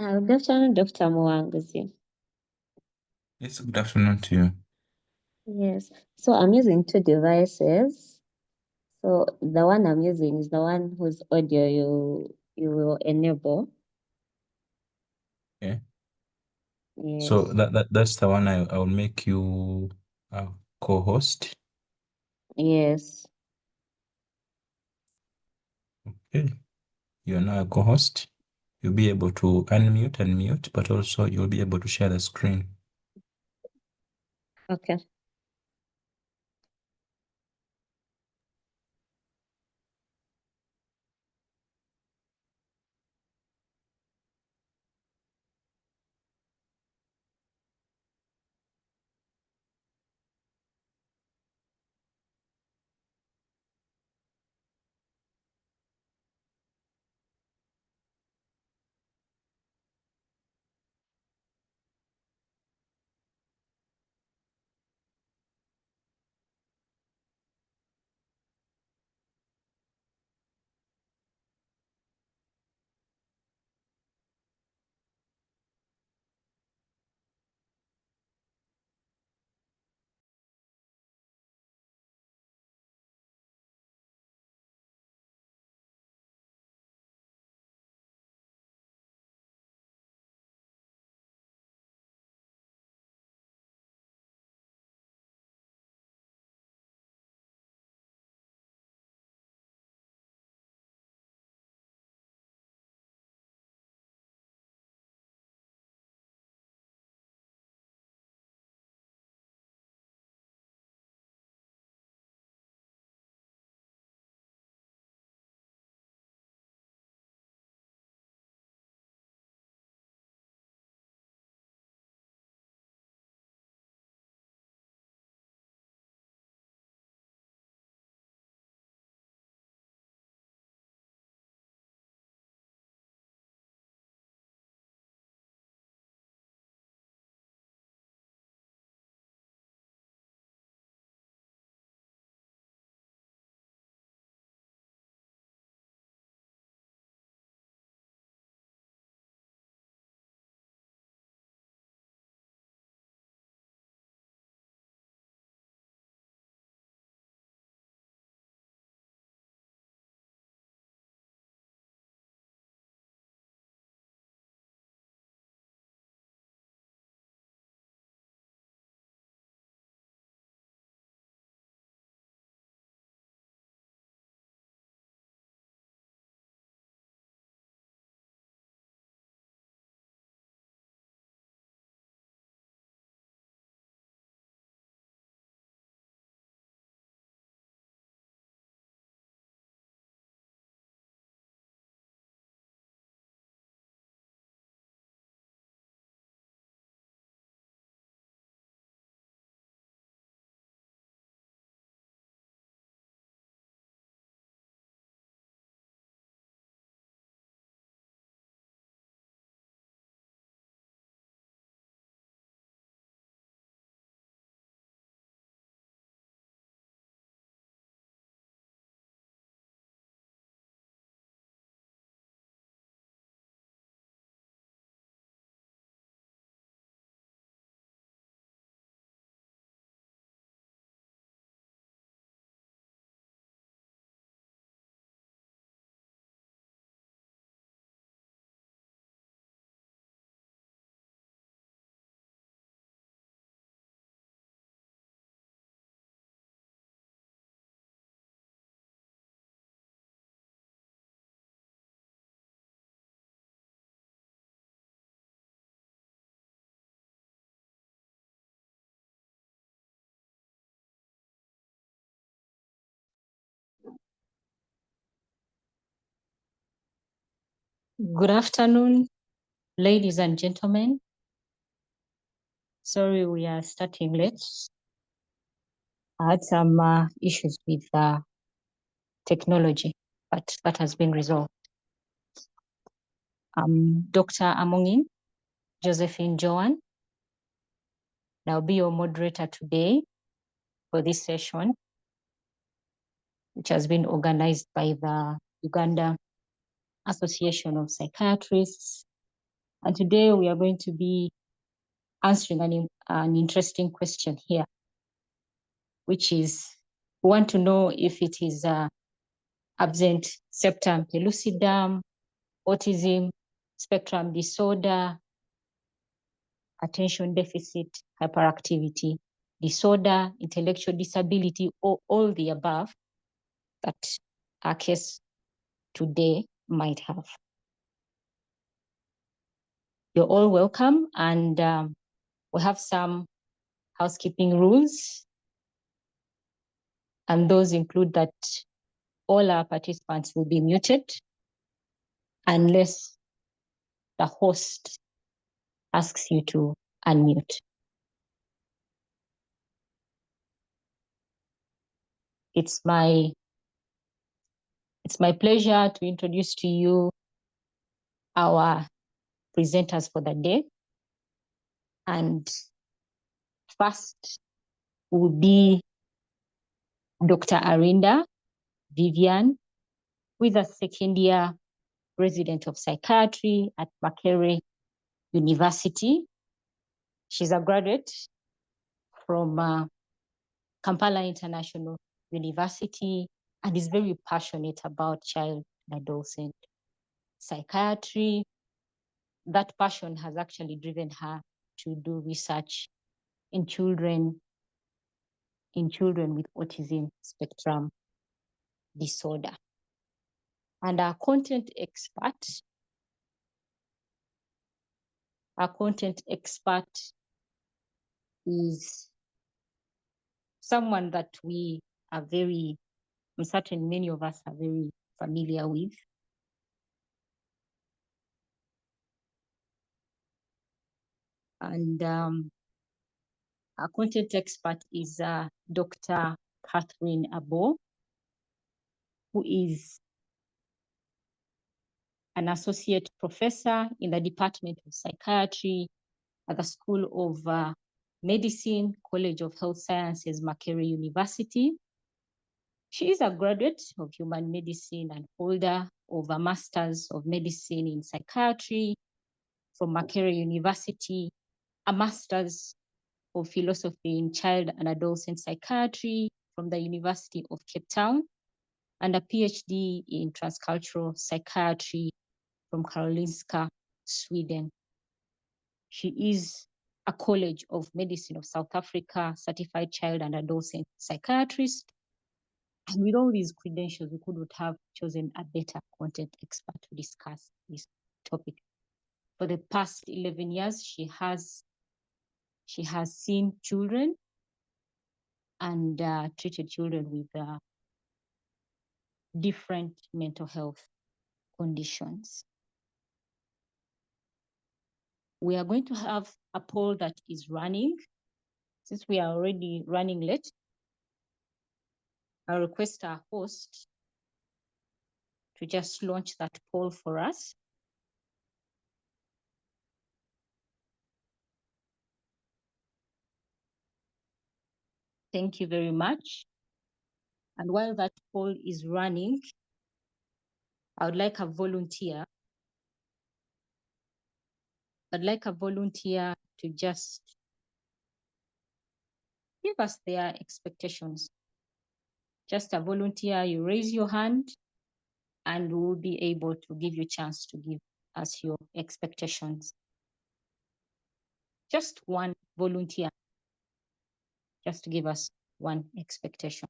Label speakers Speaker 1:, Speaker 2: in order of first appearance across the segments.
Speaker 1: Good afternoon, Dr. Mwanguzi.
Speaker 2: Yes, good afternoon to you.
Speaker 1: Yes, so I'm using two devices. So the one I'm using is the one whose audio you will enable.
Speaker 2: Okay.
Speaker 1: Yes.
Speaker 2: So that's the one I will make you a co-host.
Speaker 1: Yes.
Speaker 2: Okay. You're now a co-host. You'll be able to unmute and mute, but also you'll be able to share the screen.
Speaker 1: Okay.
Speaker 3: Good afternoon, ladies and gentlemen. Sorry, we are starting late. I had some issues with technology, but that has been resolved. I'm Dr. Amongin Josephine Joan. I'll be your moderator today for this session, which has been organized by the Uganda Association of Psychiatrists And today we are going to be answering an interesting question here, which is, we want to know if it is absent septum pellucidum, autism spectrum disorder, attention deficit hyperactivity disorder, intellectual disability, or all the above that our case today might have. You're all welcome, and we have some housekeeping rules, and those include that all our participants will be muted unless the host asks you to unmute. It's my pleasure to introduce to you our presenters for the day. And first will be Dr. Arinda Vivian, who is a second-year resident of psychiatry at Makerere University. She's a graduate from Kampala International University and is very passionate about child and adolescent psychiatry. That passion has actually driven her to do research in children with autism spectrum disorder. And our content expert is someone that we are very, I'm certain many of us are very familiar with. And our content expert is Dr. Catherine Abo, who is an associate professor in the Department of Psychiatry at the School of Medicine, College of Health Sciences, Makerere University. She is a graduate of human medicine and holder of a Master's of Medicine in Psychiatry from Makerere University, a Master's of Philosophy in Child and Adolescent Psychiatry from the University of Cape Town, and a PhD in Transcultural Psychiatry from Karolinska, Sweden. She is a College of Medicine of South Africa certified child and adolescent psychiatrist. And with all these credentials, we could not have chosen a better content expert to discuss this topic. For the past 11 years, she has seen children and treated children with different mental health conditions. We are going to have a poll that is running. Since we are already running late, I'll request our host to just launch that poll for us. Thank you very much. And while that poll is running, I would like a volunteer. I'd like a volunteer to just give us their expectations. Just a volunteer, you raise your hand and we'll be able to give you a chance to give us your expectations. Just one volunteer, just to give us one expectation.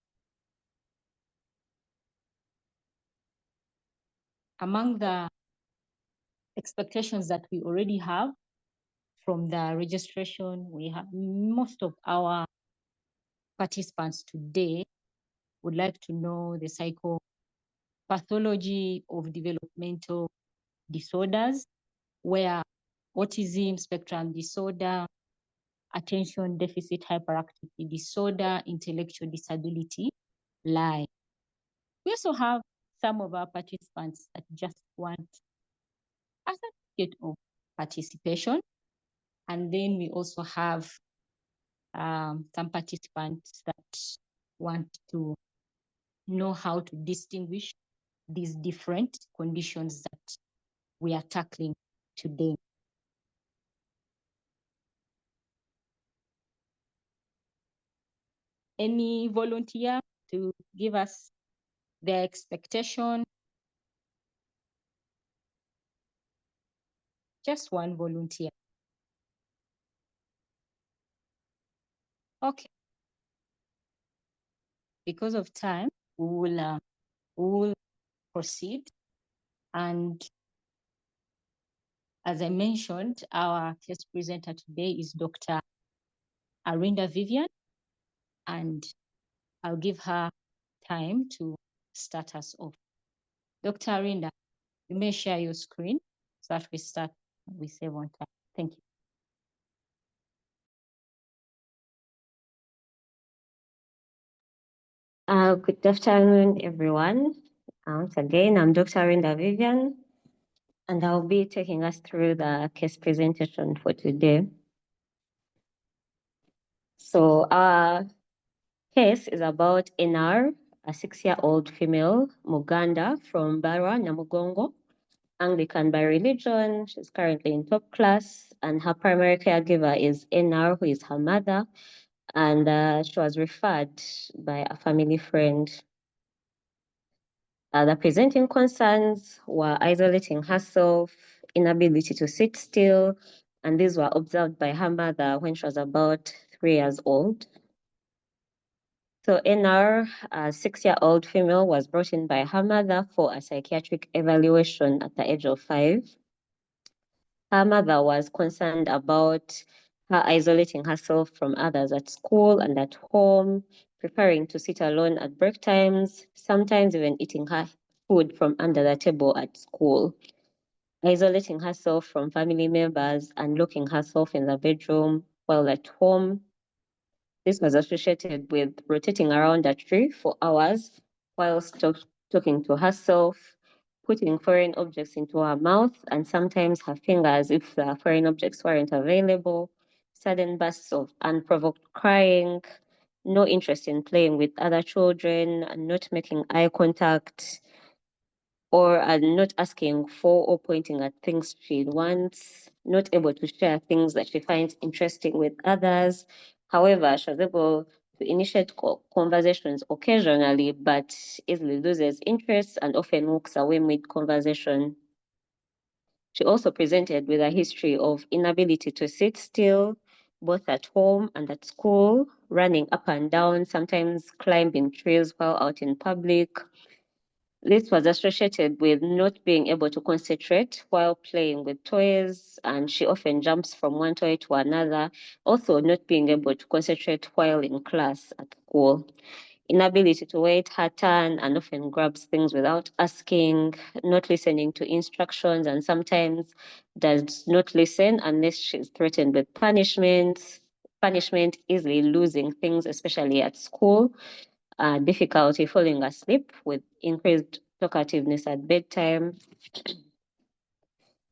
Speaker 3: Among the expectations that we already have from the registration, we have most of our participants today would like to know the psychopathology of developmental disorders, where autism spectrum disorder, attention deficit hyperactivity disorder, intellectual disability lie. We also have some of our participants that just want a certificate of participation. And then we also have some participants that want to know how to distinguish these different conditions that we are tackling today. any volunteer to give us their expectation? Just one volunteer. Okay. Because of time, we will proceed. And as I mentioned, our guest presenter today is Dr. Arinda Vivian, and I'll give her time to start us off. Dr. Arinda, you may share your screen so that we start with save on time. Thank you.
Speaker 1: Good afternoon, everyone. Once again, I'm Dr. Arinda Vivian, and I'll be taking us through the case presentation for today. So our case is about NR, a 6-year-old female Muganda from Barwa, Namugongo, Anglican by religion. She's currently in top class, and her primary caregiver is NR, who is her mother, and she was referred by a family friend. The presenting concerns were isolating herself, inability to sit still, and these were observed by her mother when she was about 3 years old. So NR, a 6-year-old female, was brought in by her mother for a psychiatric evaluation at the age of 5. Her mother was concerned about her isolating herself from others at school and at home, preferring to sit alone at break times, sometimes even eating her food from under the table at school, isolating herself from family members and locking herself in the bedroom while at home. This was associated with rotating around a tree for hours whilst talking to herself, putting foreign objects into her mouth and sometimes her fingers if the foreign objects weren't available, sudden bursts of unprovoked crying, no interest in playing with other children, not making eye contact, or not asking for or pointing at things she wants, not able to share things that she finds interesting with others. However, she was able to initiate conversations occasionally, but easily loses interest and often walks away mid-conversation. She also presented with a history of inability to sit still, both at home and at school, running up and down, sometimes climbing trees while out in public. This was associated with not being able to concentrate while playing with toys, and she often jumps from one toy to another, also not being able to concentrate while in class at school. Inability to wait her turn and often grabs things without asking, not listening to instructions, and sometimes does not listen unless she's threatened with punishment, easily losing things, especially at school, difficulty falling asleep with increased talkativeness at bedtime,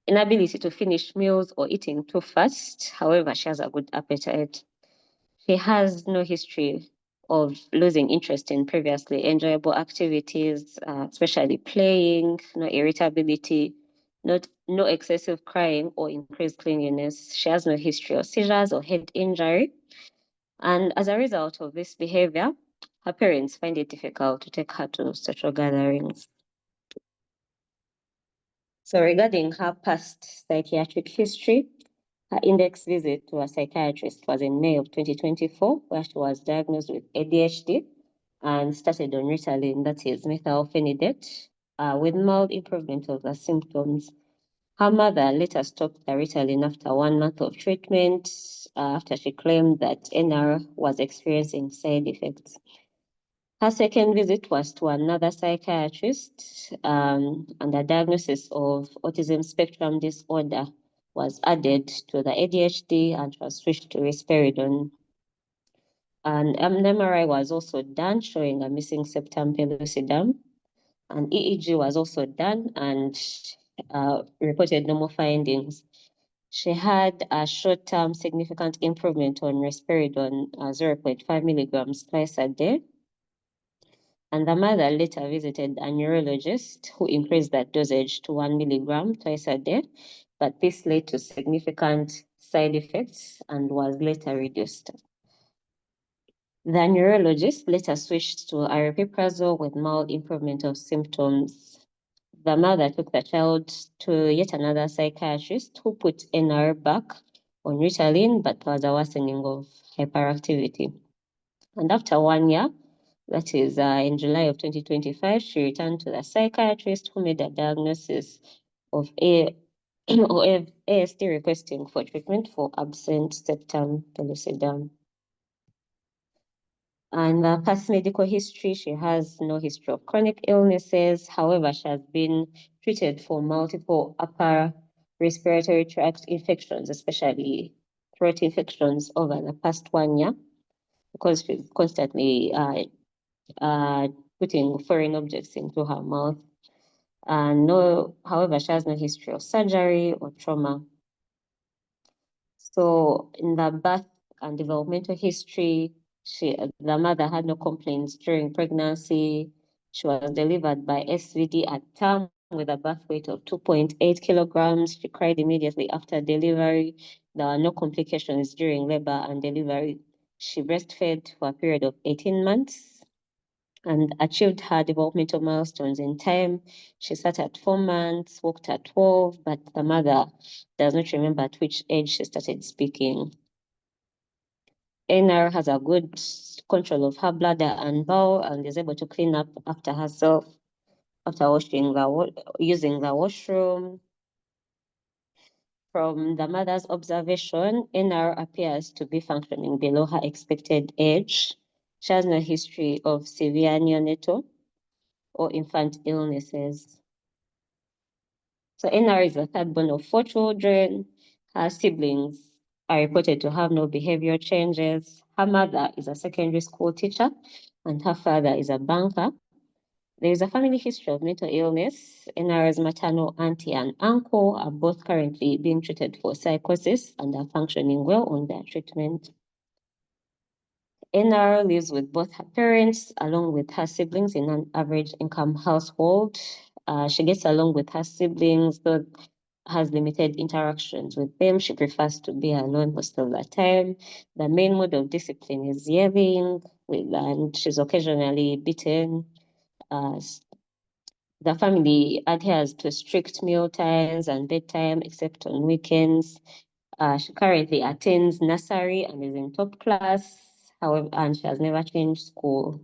Speaker 1: inability to finish meals or eating too fast. However, she has a good appetite. She has no history of losing interest in previously enjoyable activities, especially playing, no irritability, no excessive crying or increased clinginess. She has no history of seizures or head injury. And as a result of this behavior, her parents find it difficult to take her to social gatherings. So regarding her past psychiatric history, her index visit to a psychiatrist was in May of 2024, where she was diagnosed with ADHD and started on Ritalin, that is methylphenidate, with mild improvement of the symptoms. Her mother later stopped the Ritalin after 1 month of treatment, after she claimed that NR was experiencing side effects. Her second visit was to another psychiatrist, and a diagnosis of Autism Spectrum Disorder was added to the ADHD and was switched to risperidone. An MRI was also done showing a missing septum pellucidum. An EEG was also done and reported normal findings. She had a short-term significant improvement on risperidone, 0.5 milligrams twice a day. And the mother later visited a neurologist who increased that dosage to 1 milligram twice a day, but this led to significant side effects and was later reduced. The neurologist later switched to aripiprazole with mild improvement of symptoms. The mother took the child to yet another psychiatrist who put NR back on Ritalin, but there was a worsening of hyperactivity. And after 1 year, that is in July of 2025, she returned to the psychiatrist who made a diagnosis of ASD, requesting for treatment for absent septum pellucidum. And past medical history, she has no history of chronic illnesses. However, she has been treated for multiple upper respiratory tract infections, especially throat infections over the past 1 year, because she's constantly putting foreign objects into her mouth. However, she has no history of surgery or trauma. So in the birth and developmental history, the mother had no complaints during pregnancy. She was delivered by SVD at term with a birth weight of 2.8 kilograms. She cried immediately after delivery. There were no complications during labor and delivery. She breastfed for a period of 18 months and achieved her developmental milestones in time. She sat at 4 months, walked at 12, but the mother does not remember at which age she started speaking. NR has a good control of her bladder and bowel and is able to clean up after herself after using the washroom. From the mother's observation, NR appears to be functioning below her expected age. She has no history of severe neonatal or infant illnesses. So NR is the third born of 4 children. Her siblings are reported to have no behavior changes. Her mother is a secondary school teacher and her father is a banker. There is a family history of mental illness. NR's maternal auntie and uncle are both currently being treated for psychosis and are functioning well on their treatment. NR lives with both her parents along with her siblings in an average income household. She gets along with her siblings, though has limited interactions with them. She prefers to be alone most of the time. The main mode of discipline is yelling, and she's occasionally beaten. The family adheres to strict meal times and bedtime, except on weekends. She currently attends nursery and is in top class, however, and she has never changed school.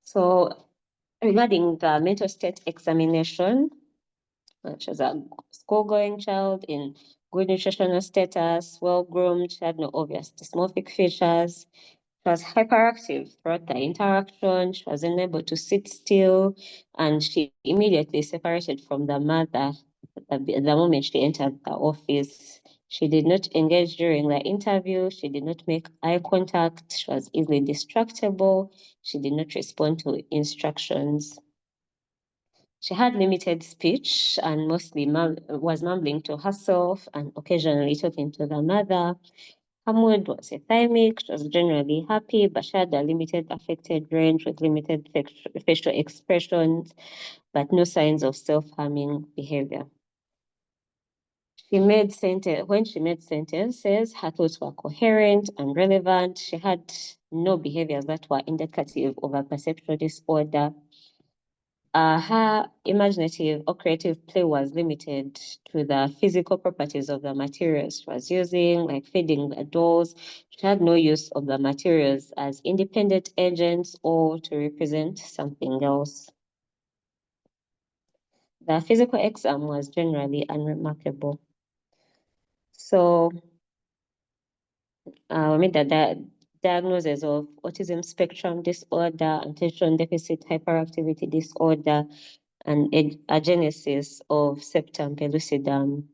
Speaker 1: So regarding the mental state examination, she was a school-going child in good nutritional status, well-groomed, she had no obvious dysmorphic features. She was hyperactive throughout the interaction. She was unable to sit still, and she immediately separated from the mother the moment she entered the office. She did not engage during the interview. She did not make eye contact. She was easily distractible. She did not respond to instructions. She had limited speech and mostly was mumbling to herself and occasionally talking to the mother. Her mood was thymic. She was generally happy, but she had a limited affected range with limited facial expressions, but no signs of self-harming behavior. When she made sentences, her thoughts were coherent and relevant. She had no behaviors that were indicative of a perceptual disorder. Her imaginative or creative play was limited to the physical properties of the materials she was using, like feeding the dolls. She had no use of the materials as independent agents or to represent something else. The physical exam was generally unremarkable. So we made the diagnosis of autism spectrum disorder, attention deficit hyperactivity disorder, and a genesis of septum pellucidum.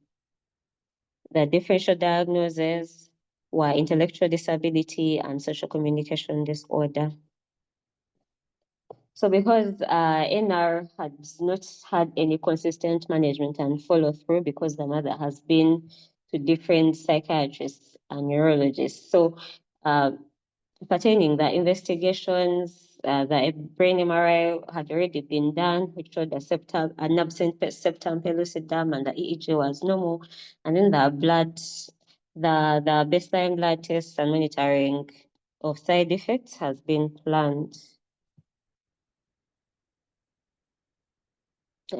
Speaker 1: The differential diagnoses were intellectual disability and social communication disorder. So because NR has not had any consistent management and follow through because the mother has been to different psychiatrists and neurologists. So pertaining the investigations, the brain MRI had already been done, which showed an absent septum pellucidum, and the EEG was normal. And then the baseline blood tests and monitoring of side effects has been planned.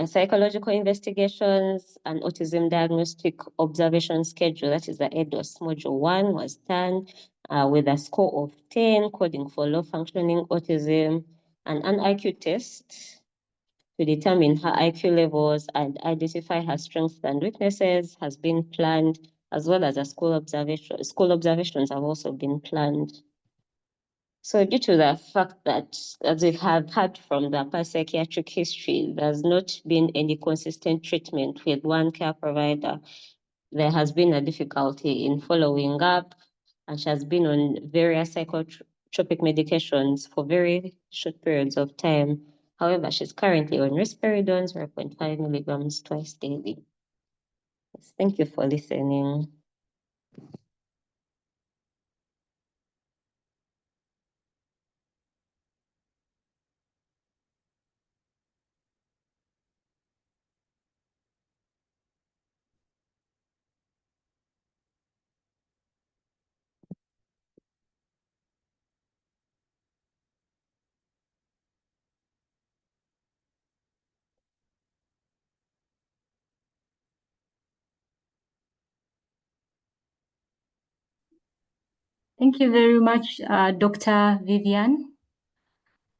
Speaker 1: Psychological investigations and autism diagnostic observation schedule, that is the ADOS module 1, was done with a score of 10, coding for low functioning autism, and an IQ test to determine her IQ levels and identify her strengths and weaknesses has been planned, as well as a school observation. School observations have also been planned. So due to the fact that, as we have heard from the past psychiatric history, there's not been any consistent treatment with one care provider, there has been a difficulty in following up, and she has been on various psychotropic medications for very short periods of time. However, she's currently on risperidone 0.5 milligrams twice daily. Yes, thank you for listening.
Speaker 3: Thank you very much, Dr. Vivian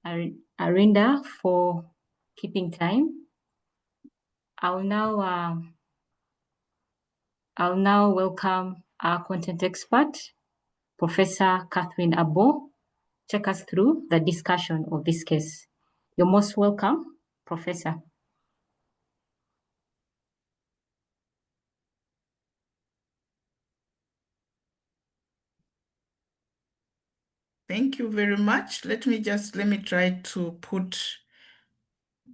Speaker 3: Arinda, for keeping time. I'll now welcome our content expert, Professor Catherine Abo, take us through the discussion of this case. You're most welcome, Professor.
Speaker 4: Thank you very much. Let me try to put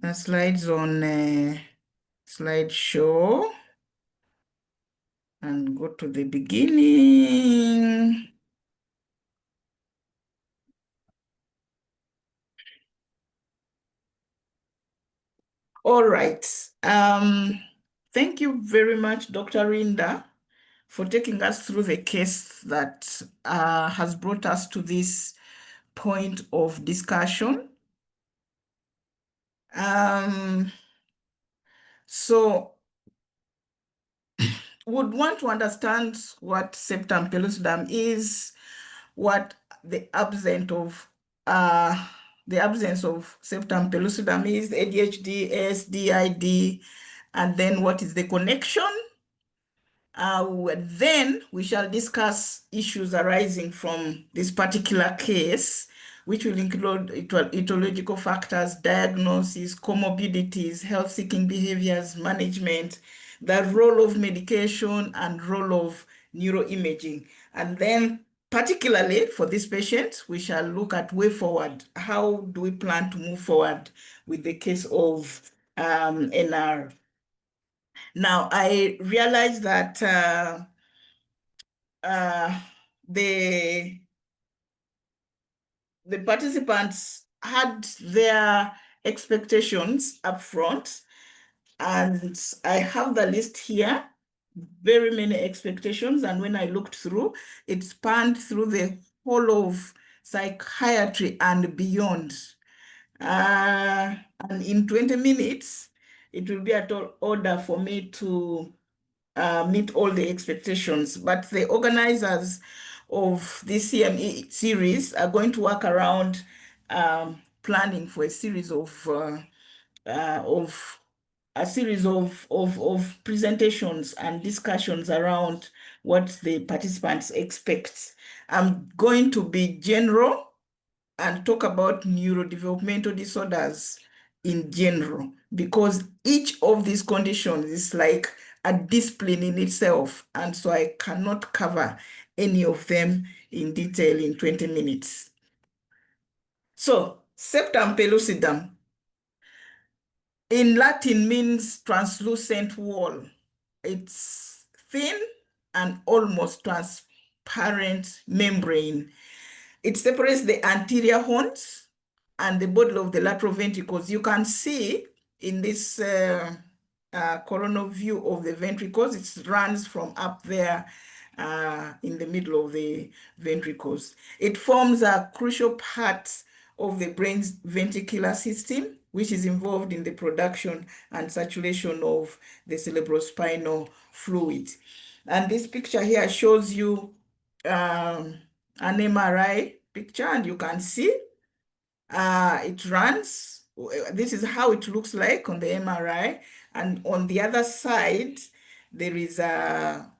Speaker 4: the slides on slideshow and go to the beginning. All right. Thank you very much, Dr. Rinda, for taking us through the case that has brought us to this point of discussion. So would want to understand what septum pellucidum is, what the absence of septum pellucidum is, ADHD, ASD, ID, and then what is the connection. Then we shall discuss issues arising from this particular case, which will include etiological factors, diagnosis, comorbidities, health-seeking behaviors, management, the role of medication, and role of neuroimaging. And then particularly for this patient, we shall look at way forward. How do we plan to move forward with the case of NR? Now, I realized that the participants had their expectations up front, and I have the list here, very many expectations, and when I looked through, it spanned through the whole of psychiatry and beyond. And in 20 minutes, it will be a tall order for me to meet all the expectations, but the organizers of this CME series are going to work around planning for a series of presentations and discussions around what the participants expect. I'm going to be general and talk about neurodevelopmental disorders in general, because each of these conditions is like a discipline in itself, and so I cannot cover any of them in detail in 20 minutes. So, septum pellucidum in Latin means translucent wall. It's thin and almost transparent membrane. It separates the anterior horns and the body of the lateral ventricles. You can see in this coronal view of the ventricles, it runs from up there in the middle of the ventricles. It forms a crucial part of the brain's ventricular system, which is involved in the production and saturation of the cerebrospinal fluid. And this picture here shows you an MRI picture, and you can see it runs. This is how it looks like on the MRI. And on the other side, there is at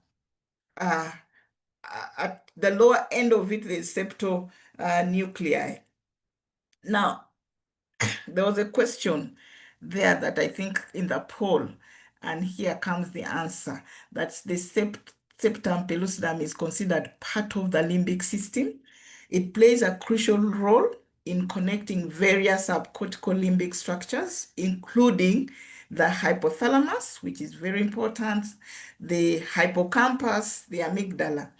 Speaker 4: the lower end of it, there's septal nuclei. Now, there was a question there that I think in the poll, and here comes the answer. That's the septum pellucidum is considered part of the limbic system. It plays a crucial role in connecting various subcortical limbic structures, including the hypothalamus, which is very important, the hippocampus, the amygdala.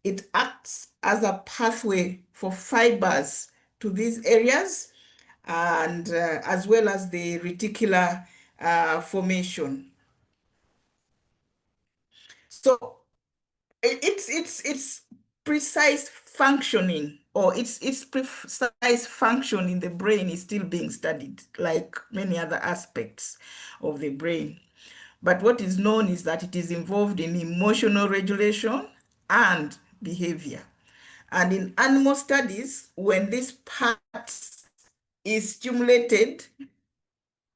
Speaker 4: It acts as a pathway for fibers to these areas, and as well as the reticular formation. So its precise functioning, or its precise function in the brain is still being studied, like many other aspects of the brain. But what is known is that it is involved in emotional regulation and behavior. And in animal studies, when this part is stimulated,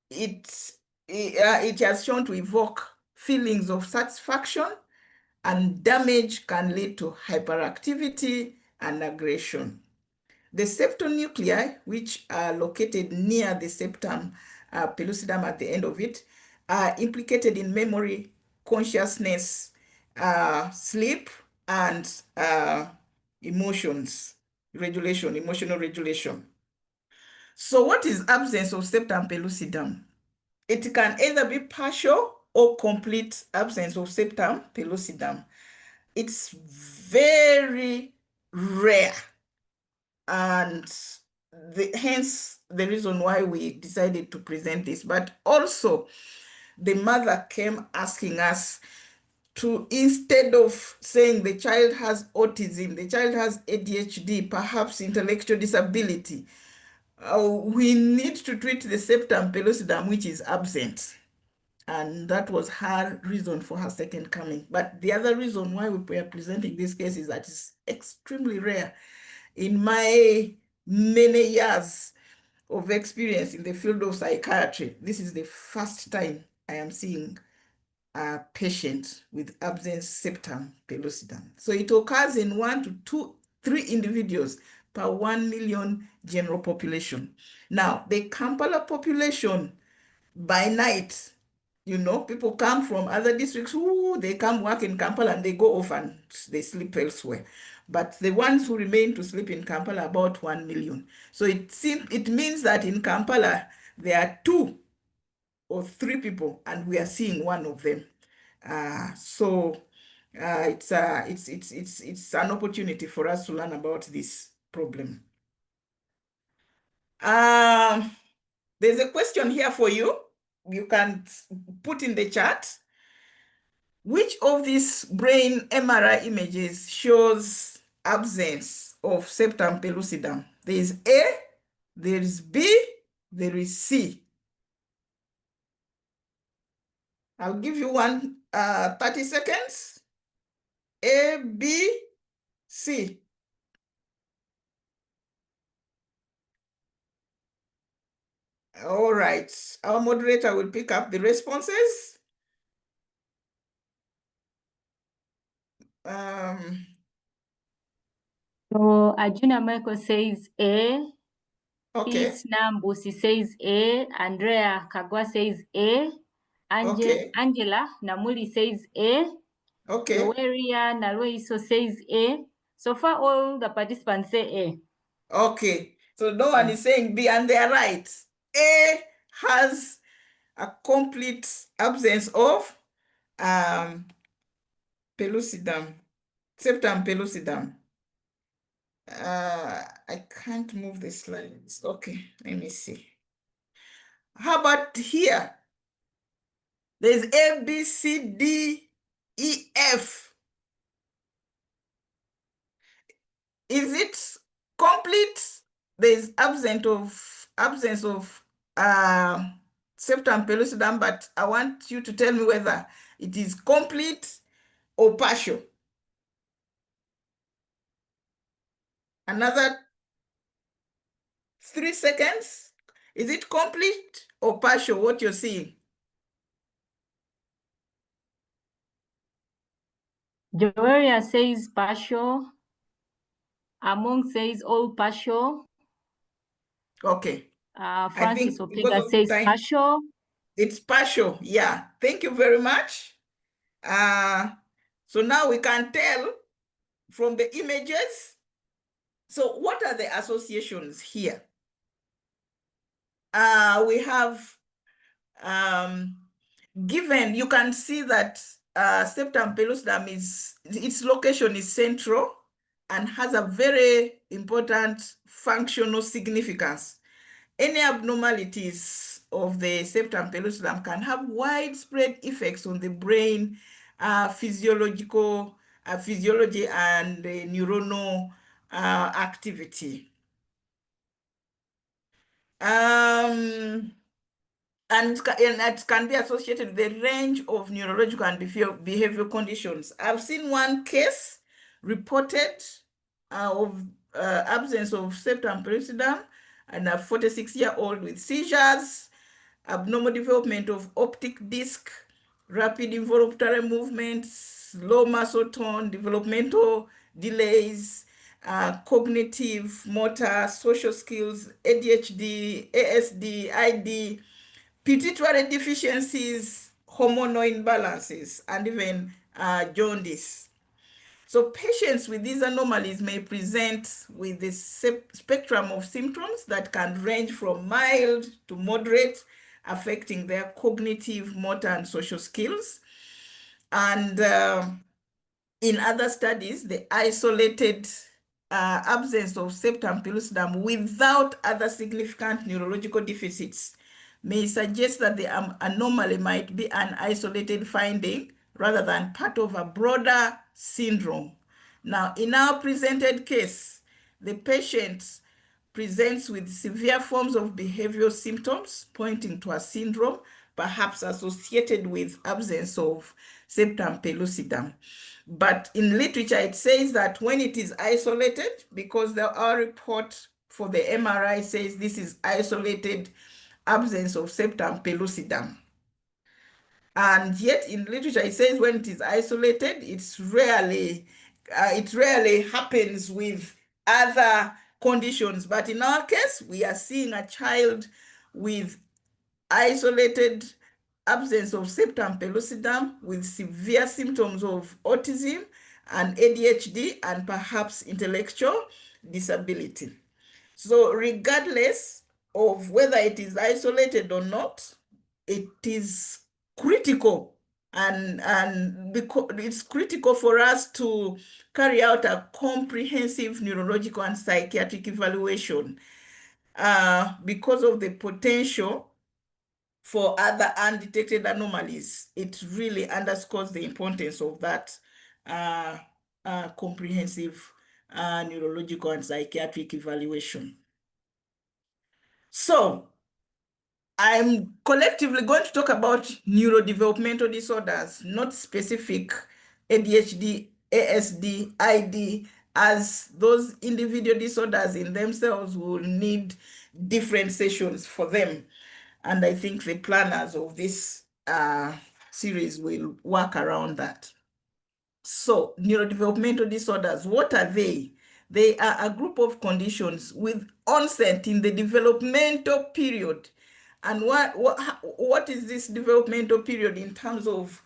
Speaker 4: it has shown to evoke feelings of satisfaction, and damage can lead to hyperactivity and aggression. The septal nuclei, which are located near the septum pellucidum at the end of it, are implicated in memory, consciousness, sleep, and emotions regulation, emotional regulation. So what is absence of septum pellucidum? It can either be partial or complete absence of septum pellucidum. It's very rare, and hence the reason why we decided to present this. But also, the mother came asking us to, instead of saying the child has autism, the child has ADHD, perhaps intellectual disability, we need to treat the septum pellucidum, which is absent. And that was her reason for her second coming. But the other reason why we are presenting this case is that it's extremely rare. In my many years of experience in the field of psychiatry, this is the first time I am seeing a patient with absent septum pellucidum. So it occurs in 1 to 3 individuals per 1 million general population. Now, the Kampala population by night, you know, people come from other districts, they come work in Kampala and they go off and they sleep elsewhere. But the ones who remain to sleep in Kampala, about 1 million. So it means that in Kampala, there are 2 or 3 people, and we are seeing one of them. It's an opportunity for us to learn about this problem. There's a question here for you. You can put in the chat. Which of these brain MRI images shows absence of septum pellucidum? There is A, there is B, there is C. I'll give you 30 seconds. A, B, C. All right, our moderator will pick up the responses.
Speaker 3: So Arjuna Michael says A.
Speaker 4: Okay.
Speaker 3: Peace Nambusi says A. Andrea Kagwa says A.
Speaker 4: Okay.
Speaker 3: Angela Namuli says A.
Speaker 4: Okay.
Speaker 3: Loweria Naloiso says A. So far, all the participants say A.
Speaker 4: Okay. So no one is saying B, and they are right. A has a complete absence of pellucidum, septum pellucidum. I can't move the slides. Okay, let me see. How about here? There's A, B, C, D, E, F. is it complete? There's absence of septum pellucidum, but I want you to tell me whether it is complete or partial. Another 3 seconds. Is it complete or partial, what you're seeing?
Speaker 3: Joeria says partial. Among says all partial.
Speaker 4: Okay. I
Speaker 3: Francis
Speaker 4: think because
Speaker 3: Opega
Speaker 4: of
Speaker 3: says
Speaker 4: time,
Speaker 3: partial.
Speaker 4: it's partial. Yeah. Thank you very much. So now we can tell from the images. So what are the associations here? We have given, you can see that septum pellucidum its location is central and has a very important functional significance. Any abnormalities of the septum pellucidum can have widespread effects on the brain, physiology and neuronal activity. And it can be associated with a range of neurological and behavioral conditions. I've seen one case reported of absence of septum pellucidum, and a 46-year-old with seizures, abnormal development of optic disc, rapid involuntary movements, low muscle tone, developmental delays, cognitive, motor, social skills, ADHD, ASD, ID, pituitary deficiencies, hormonal imbalances, and even jaundice. So patients with these anomalies may present with this spectrum of symptoms that can range from mild to moderate, affecting their cognitive, motor, and social skills. And in other studies, the isolated absence of septum pellucidum without other significant neurological deficits may suggest that the anomaly might be an isolated finding rather than part of a broader syndrome. Now, in our presented case, the patient presents with severe forms of behavioral symptoms pointing to a syndrome, perhaps associated with absence of septum pellucidum. But in literature, it says that when it is isolated, because our report for the MRI says this is isolated absence of septum pellucidum. And yet in literature, it says when it is isolated, it rarely happens with other conditions. But in our case, we are seeing a child with isolated absence of septum pellucidum with severe symptoms of autism and ADHD and perhaps intellectual disability. So regardless of whether it is isolated or not, it is critical and because it's critical for us to carry out a comprehensive neurological and psychiatric evaluation because of the potential for other undetected anomalies. It really underscores the importance of that comprehensive neurological and psychiatric evaluation. So I'm collectively going to talk about neurodevelopmental disorders, not specific ADHD, ASD, ID, as those individual disorders in themselves will need different sessions for them. And I think the planners of this series will work around that. So neurodevelopmental disorders, what are they? They are a group of conditions with onset in the developmental period. And what is this developmental period in terms of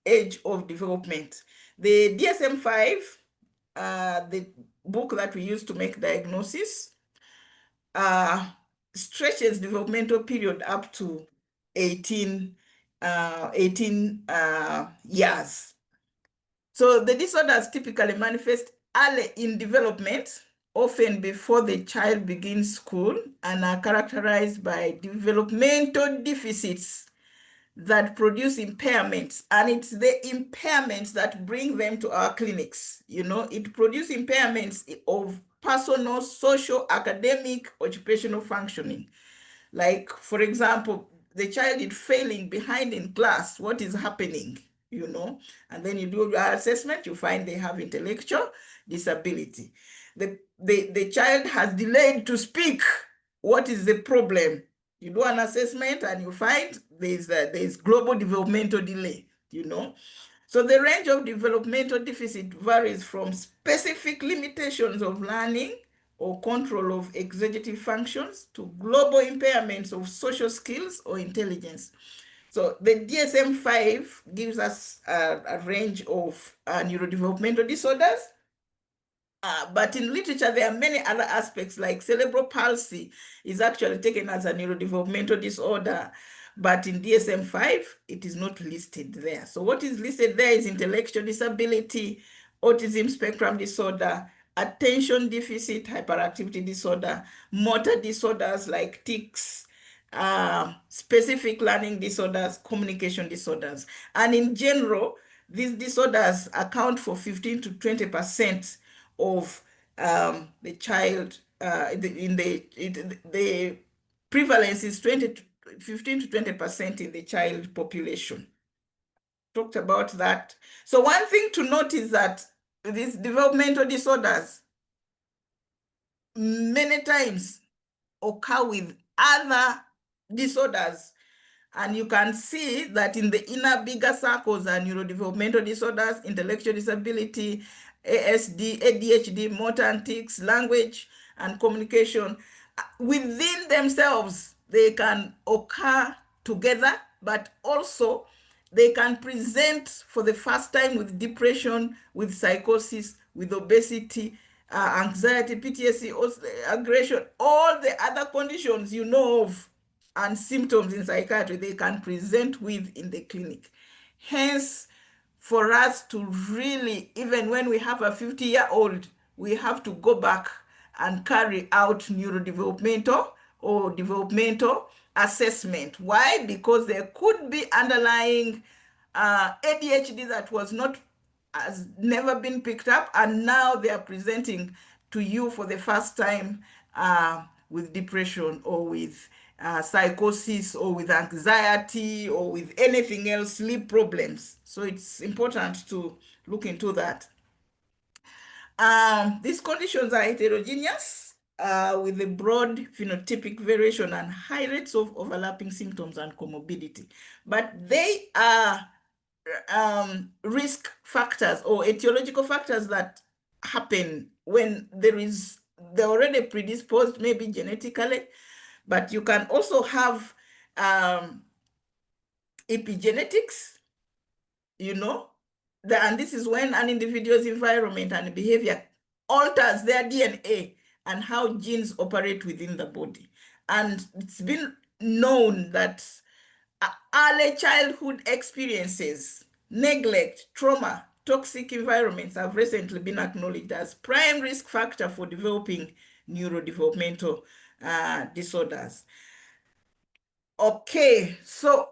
Speaker 4: age of development? The DSM-5, the book that we use to make diagnosis, stretches developmental period up to 18 years. So the disorders typically manifest early in development, often before the child begins school, and are characterized by developmental deficits that produce impairments, and it's the impairments that bring them to our clinics. You know, it produces impairments of personal, social, academic, occupational functioning. Like, for example, the child is failing behind in class. What is happening? You know, and then you do your assessment, you find they have intellectual disability. The child has delayed to speak. What is the problem? You do an assessment and you find there's global developmental delay, you know. So the range of developmental deficit varies from specific limitations of learning or control of executive functions to global impairments of social skills or intelligence. So the DSM-5 gives us a range of neurodevelopmental disorders. But in literature, there are many other aspects, like cerebral palsy is actually taken as a neurodevelopmental disorder, but in DSM-5, it is not listed there. So what is listed there is intellectual disability, autism spectrum disorder, attention deficit hyperactivity disorder, motor disorders like tics, specific learning disorders, communication disorders. And in general, these disorders account for 15 to 20% of the child, the prevalence is 15 to 20% in the child population. Talked about that. So one thing to note is that these developmental disorders many times occur with other disorders. And you can see that in the inner bigger circles are neurodevelopmental disorders, intellectual disability, ASD, ADHD, motor and tics, language and communication. Within themselves, they can occur together, but also they can present for the first time with depression, with psychosis, with obesity, anxiety, PTSD, aggression, all the other conditions you know of and symptoms in psychiatry they can present with in the clinic. Hence, for us to really, even when we have a 50-year-old, we have to go back and carry out neurodevelopmental or developmental assessment. Why? Because there could be underlying ADHD that has never been picked up, and now they are presenting to you for the first time with depression or with psychosis or with anxiety or with anything else, sleep problems. So it's important to look into that. These conditions are heterogeneous with a broad phenotypic variation and high rates of overlapping symptoms and comorbidity, but they are risk factors or etiological factors that happen when they're already predisposed, maybe genetically, but you can also have epigenetics, you know, and this is when an individual's environment and behavior alters their DNA and how genes operate within the body. And it's been known that early childhood experiences, neglect, trauma, toxic environments have recently been acknowledged as prime risk factor for developing neurodevelopmental disorders. Okay, so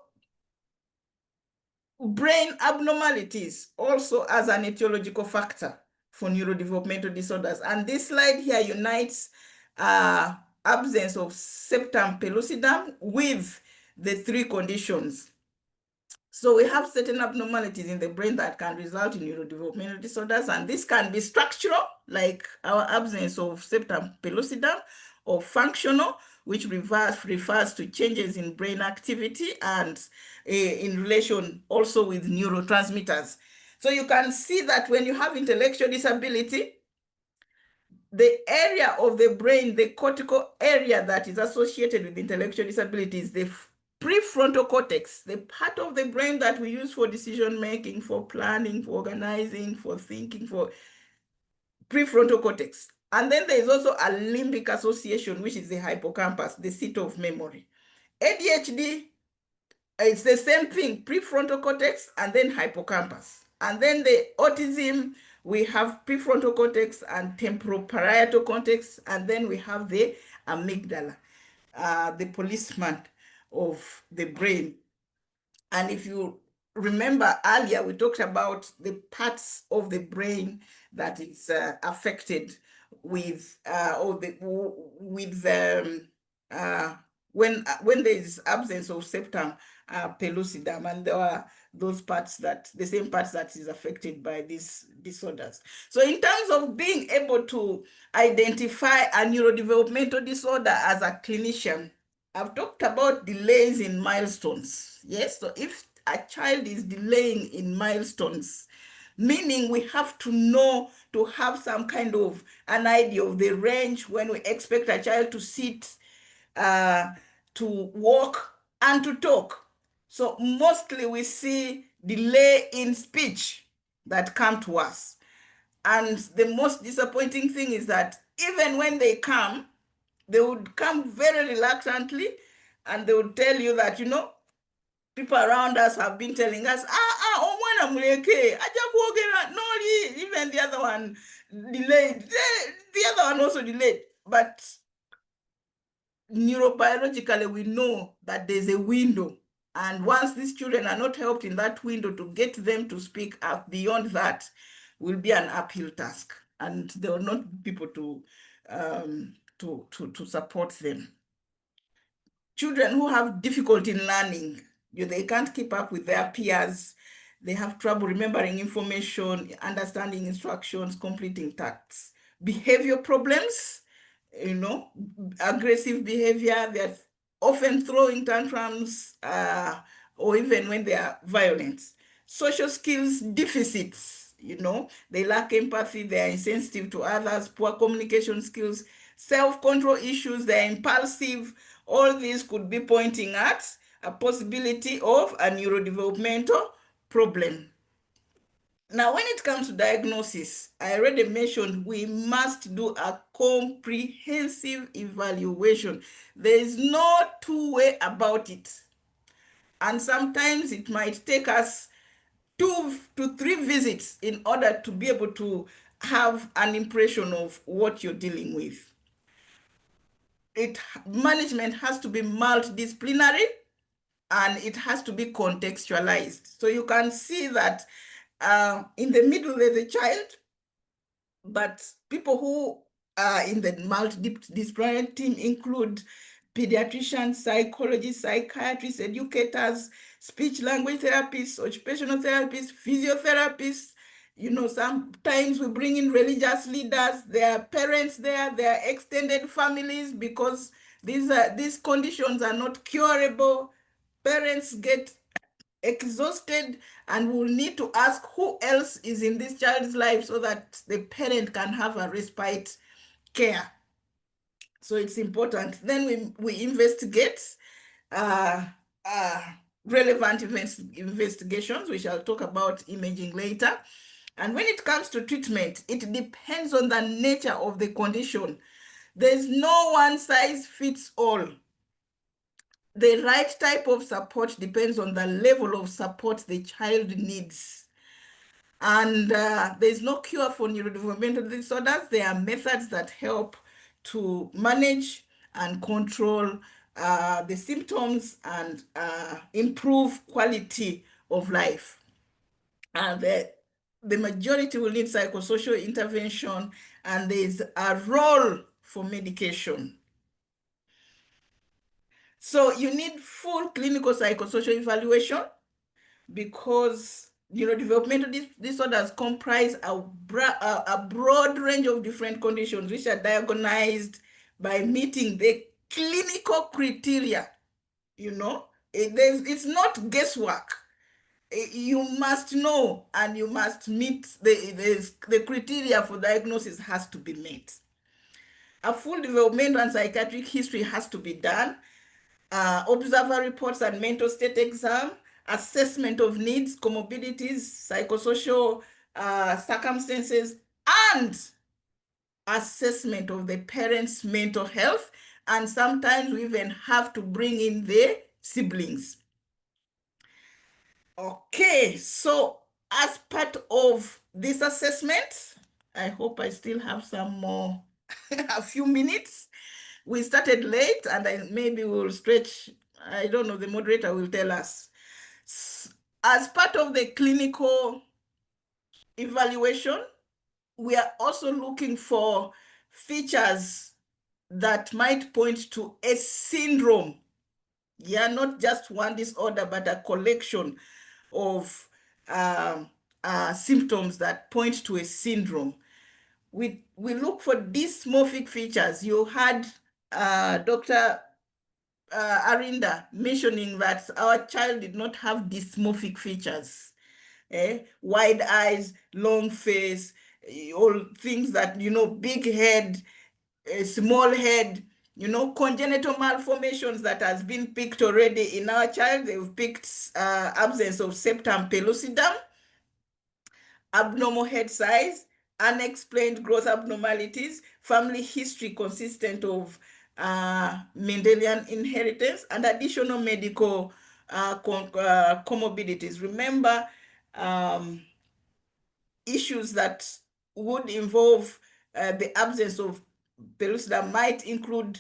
Speaker 4: brain abnormalities also as an etiological factor for neurodevelopmental disorders. And this slide here unites absence of septum pellucidum with the three conditions. So we have certain abnormalities in the brain that can result in neurodevelopmental disorders, and this can be structural, like our absence of septum pellucidum, or functional, which refers to changes in brain activity and in relation also with neurotransmitters. So you can see that when you have intellectual disability, the area of the brain, the cortical area that is associated with intellectual disability is the prefrontal cortex, the part of the brain that we use for decision making, for planning, for organizing, for thinking, for prefrontal cortex. And then there is also a limbic association, which is the hippocampus, the seat of memory. ADHD, it's the same thing, prefrontal cortex and then hippocampus. And then the autism, we have prefrontal cortex and temporoparietal cortex, and then we have the amygdala, the policeman of the brain. And if you remember earlier, we talked about the parts of the brain that is affected with when there is absence of septum pellucidum, and there are those parts that the same parts that is affected by these disorders. So in terms of being able to identify a neurodevelopmental disorder as a clinician, I've talked about delays in milestones. Yes, so if a child is delaying in milestones, meaning we have to know, to have some kind of an idea of the range when we expect a child to sit, to walk, and to talk. So mostly we see delay in speech that come to us. And the most disappointing thing is that even when they come, they would come very reluctantly, and they would tell you that, people around us have been telling us, omwana muleke, aja kuogera, no, even the other one delayed. The other one also delayed. But neurobiologically, we know that there's a window. And once these children are not helped in that window to get them to speak up beyond that, will be an uphill task. And there will not be people to support them. Children who have difficulty in learning, they can't keep up with their peers. They have trouble remembering information, understanding instructions, completing tasks. Behavior problems, aggressive behavior, they're often throwing tantrums, or even when they are violent. Social skills deficits, they lack empathy, they are insensitive to others, poor communication skills, self-control issues, they're impulsive. All these could be pointing at a possibility of a neurodevelopmental problem. Now, when it comes to diagnosis, I already mentioned we must do a comprehensive evaluation. There is no two-way about it. And sometimes it might take us 2 to 3 visits in order to be able to have an impression of what you're dealing with. Management has to be multidisciplinary, and it has to be contextualized. So you can see that in the middle there's a child, but people who are in the multidisciplinary team include pediatricians, psychologists, psychiatrists, educators, speech language therapists, occupational therapists, physiotherapists. Sometimes we bring in religious leaders, there are parents there are extended families, because these conditions are not curable. Parents get exhausted, and we'll need to ask who else is in this child's life so that the parent can have a respite care. So it's important. Then we investigate relevant investigations. We shall talk about imaging later. And when it comes to treatment, it depends on the nature of the condition. There's no one size fits all. The right type of support depends on the level of support the child needs. And there's no cure for neurodevelopmental disorders. There are methods that help to manage and control the symptoms and improve quality of life. And the majority will need psychosocial intervention, and there's a role for medication. So you need full clinical psychosocial evaluation, because neurodevelopmental disorders comprise a broad range of different conditions which are diagnosed by meeting the clinical criteria. It's not guesswork. You must know, and you must meet the criteria for diagnosis has to be met. A full developmental and psychiatric history has to be done. Observer reports and mental state exam, assessment of needs, comorbidities, psychosocial circumstances, and assessment of the parents' mental health. And sometimes we even have to bring in the siblings. Okay, so as part of this assessment, I hope I still have some more, a few minutes. We started late, and maybe we'll stretch. I don't know, the moderator will tell us. As part of the clinical evaluation, we are also looking for features that might point to a syndrome. Yeah, not just one disorder, but a collection of symptoms that point to a syndrome. We look for dysmorphic features. You had Dr. Arinda mentioning that our child did not have dysmorphic features. Wide eyes, long face, all things that, you know, big head, a small head, you know, congenital malformations that has been picked already in our child. They've picked absence of septum pellucidum, abnormal head size, unexplained growth abnormalities, family history consistent of Mendelian inheritance, and additional medical comorbidities. Remember, issues that would involve the absence of pellucidum might include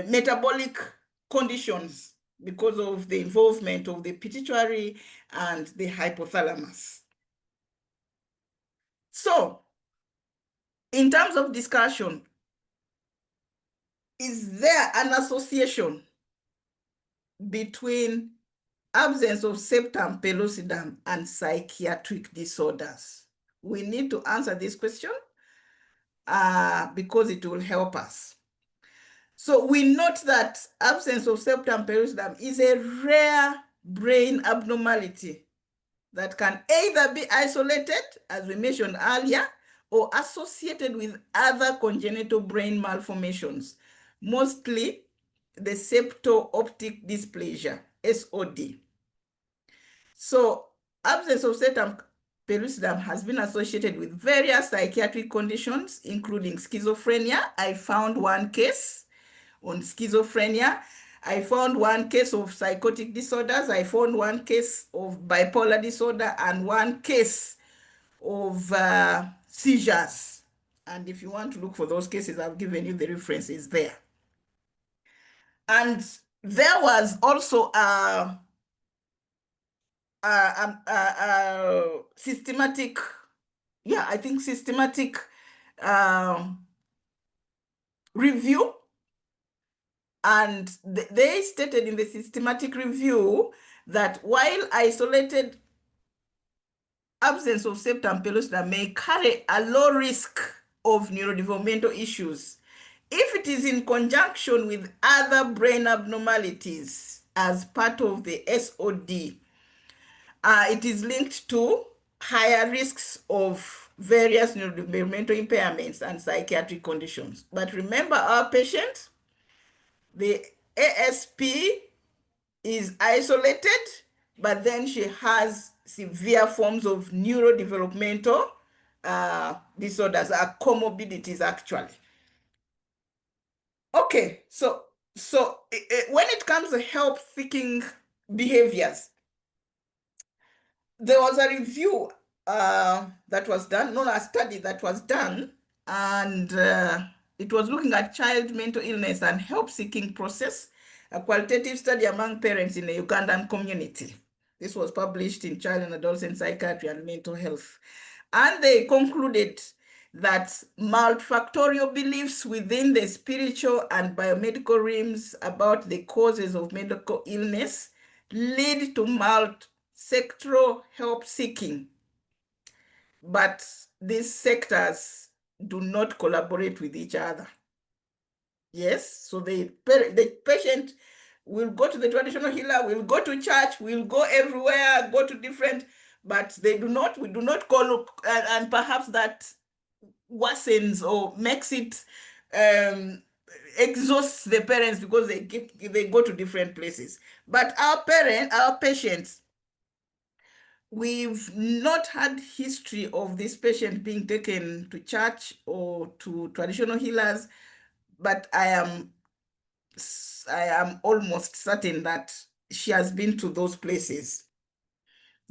Speaker 4: metabolic conditions because of the involvement of the pituitary and the hypothalamus. So, in terms of discussion, is there an association between absence of septum pellucidum and psychiatric disorders? We need to answer this question because it will help us. So we note that absence of septum pellucidum is a rare brain abnormality that can either be isolated, as we mentioned earlier, or associated with other congenital brain malformations, mostly the septo-optic dysplasia, SOD. So absence of septum pellucidum has been associated with various psychiatric conditions, including schizophrenia. I found one case on schizophrenia. I found one case of psychotic disorders. I found one case of bipolar disorder and one case of seizures. And if you want to look for those cases, I've given you the references there. And there was also a systematic, systematic review. And they stated in the systematic review that while isolated absence of septum pellucidum may carry a low risk of neurodevelopmental issues, if it is in conjunction with other brain abnormalities as part of the SOD, it is linked to higher risks of various neurodevelopmental impairments and psychiatric conditions. But remember, our patient, the ASP is isolated, but then she has severe forms of neurodevelopmental disorders, comorbidities actually. Okay, so when it comes to help-seeking behaviors, there was a review that was done, a study that was done, and it was looking at child mental illness and help-seeking process, a qualitative study among parents in the Ugandan community. This was published in Child and Adolescent Psychiatry and Mental Health. And they concluded that multifactorial beliefs within the spiritual and biomedical realms about the causes of medical illness lead to multi-sectoral help seeking. But these sectors do not collaborate with each other. Yes, so the patient will go to the traditional healer, will go to church, will go everywhere, go to different, but we do not call, and perhaps that worsens or makes it, exhausts the parents because they go to different places. But our patients, we've not had history of this patient being taken to church or to traditional healers, but I am almost certain that she has been to those places,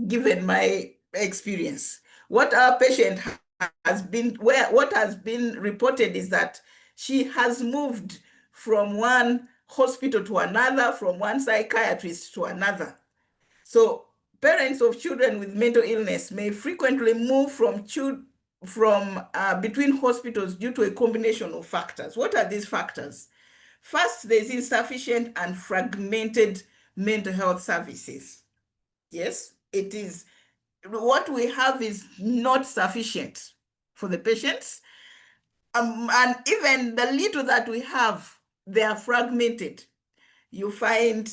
Speaker 4: given my experience. What our patient has been, what has been reported is that she has moved from one hospital to another, from one psychiatrist to another. So parents of children with mental illness may frequently move between hospitals due to a combination of factors. What are these factors? First, there's insufficient and fragmented mental health services. Yes, it is. What we have is not sufficient for the patients. And even the little that we have, they are fragmented. You find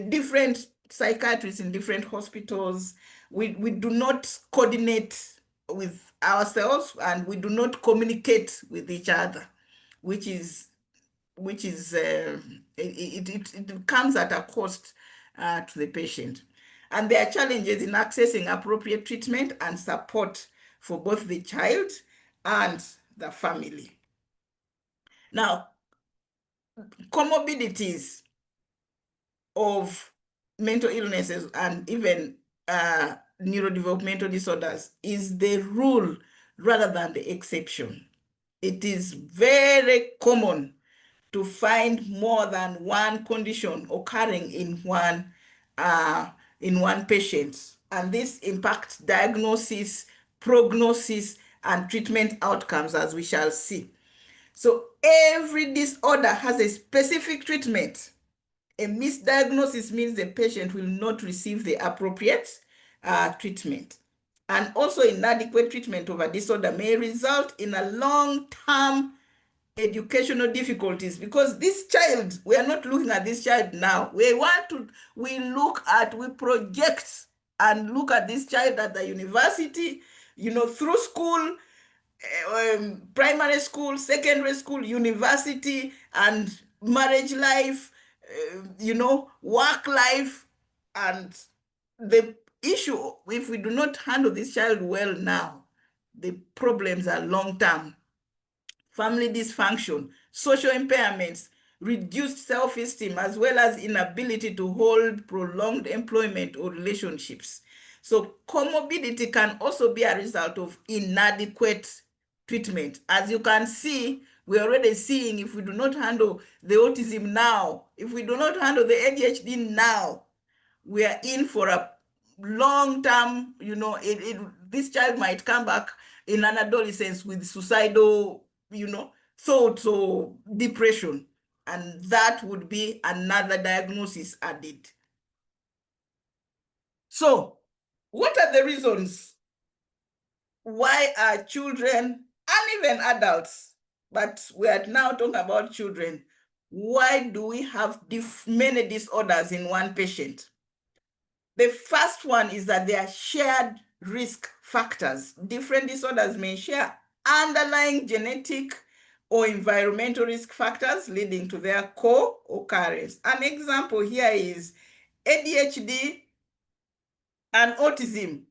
Speaker 4: different psychiatrists in different hospitals. We do not coordinate with ourselves, and we do not communicate with each other, which it comes at a cost to the patient. And there are challenges in accessing appropriate treatment and support for both the child and the family. Now, comorbidities of mental illnesses and even neurodevelopmental disorders is the rule rather than the exception. It is very common to find more than one condition occurring in one patient, and this impacts diagnosis, prognosis, and treatment outcomes, as we shall see. So every disorder has a specific treatment. A misdiagnosis means the patient will not receive the appropriate treatment. And also inadequate treatment of a disorder may result in a long-term educational difficulties, because this child, we are not looking at this child now. We project and look at this child at the university, through school, primary school, secondary school, university, and marriage life, work life. And the issue, if we do not handle this child well now, the problems are long-term. Family dysfunction, social impairments, reduced self-esteem, as well as inability to hold prolonged employment or relationships. So comorbidity can also be a result of inadequate treatment. As you can see, we're already seeing, if we do not handle the autism now, if we do not handle the ADHD now, we are in for a long term, this child might come back in an adolescence with suicidal, thoughts or depression, and that would be another diagnosis added. So what are the reasons why are children and even adults, but we are now talking about children, why do we have many disorders in one patient? The first one is that there are shared risk factors. Different disorders may share underlying genetic or environmental risk factors leading to their co-occurrence. An example here is ADHD and autism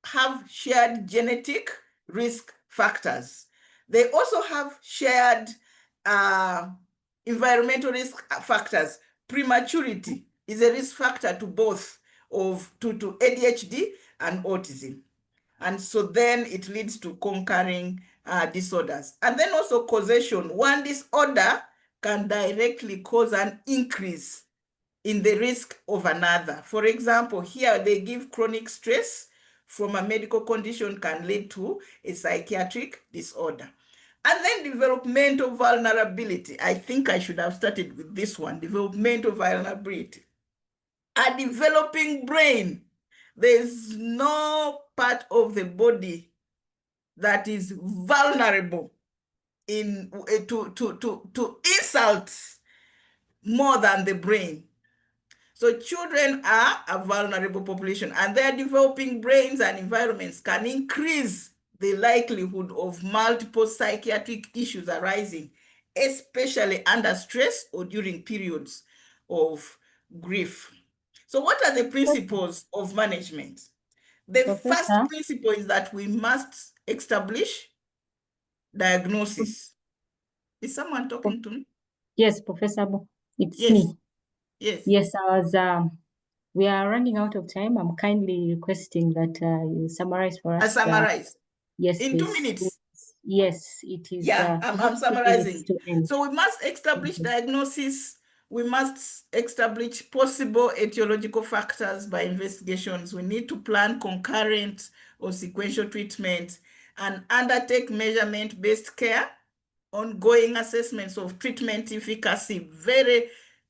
Speaker 4: have shared genetic risk factors. They also have shared environmental risk factors. Prematurity is a risk factor to both to ADHD and autism. And so then it leads to concurring disorders. And then also causation. One disorder can directly cause an increase in the risk of another. For example, here they give chronic stress from a medical condition can lead to a psychiatric disorder. And then developmental vulnerability. I think I should have started with this one, developmental vulnerability. A developing brain. There's no part of the body that is vulnerable to insults more than the brain. So children are a vulnerable population, and their developing brains and environments can increase the likelihood of multiple psychiatric issues arising, especially under stress or during periods of grief. So what are the principles of management? The first principle is that we must establish diagnosis. Is someone talking to me?
Speaker 3: Yes, Professor. It's
Speaker 4: yes.
Speaker 3: me.
Speaker 4: Yes.
Speaker 3: Yes, we are running out of time. I'm kindly requesting that you summarize for us.
Speaker 4: I summarize.
Speaker 3: Yes,
Speaker 4: in
Speaker 3: please.
Speaker 4: 2 minutes.
Speaker 3: Yes, it is.
Speaker 4: Yeah, I'm summarizing.
Speaker 3: To end.
Speaker 4: So we must establish diagnosis. we must establish possible etiological factors by investigations. We need to plan concurrent or sequential treatment and undertake measurement-based care, ongoing assessments of treatment efficacy. Very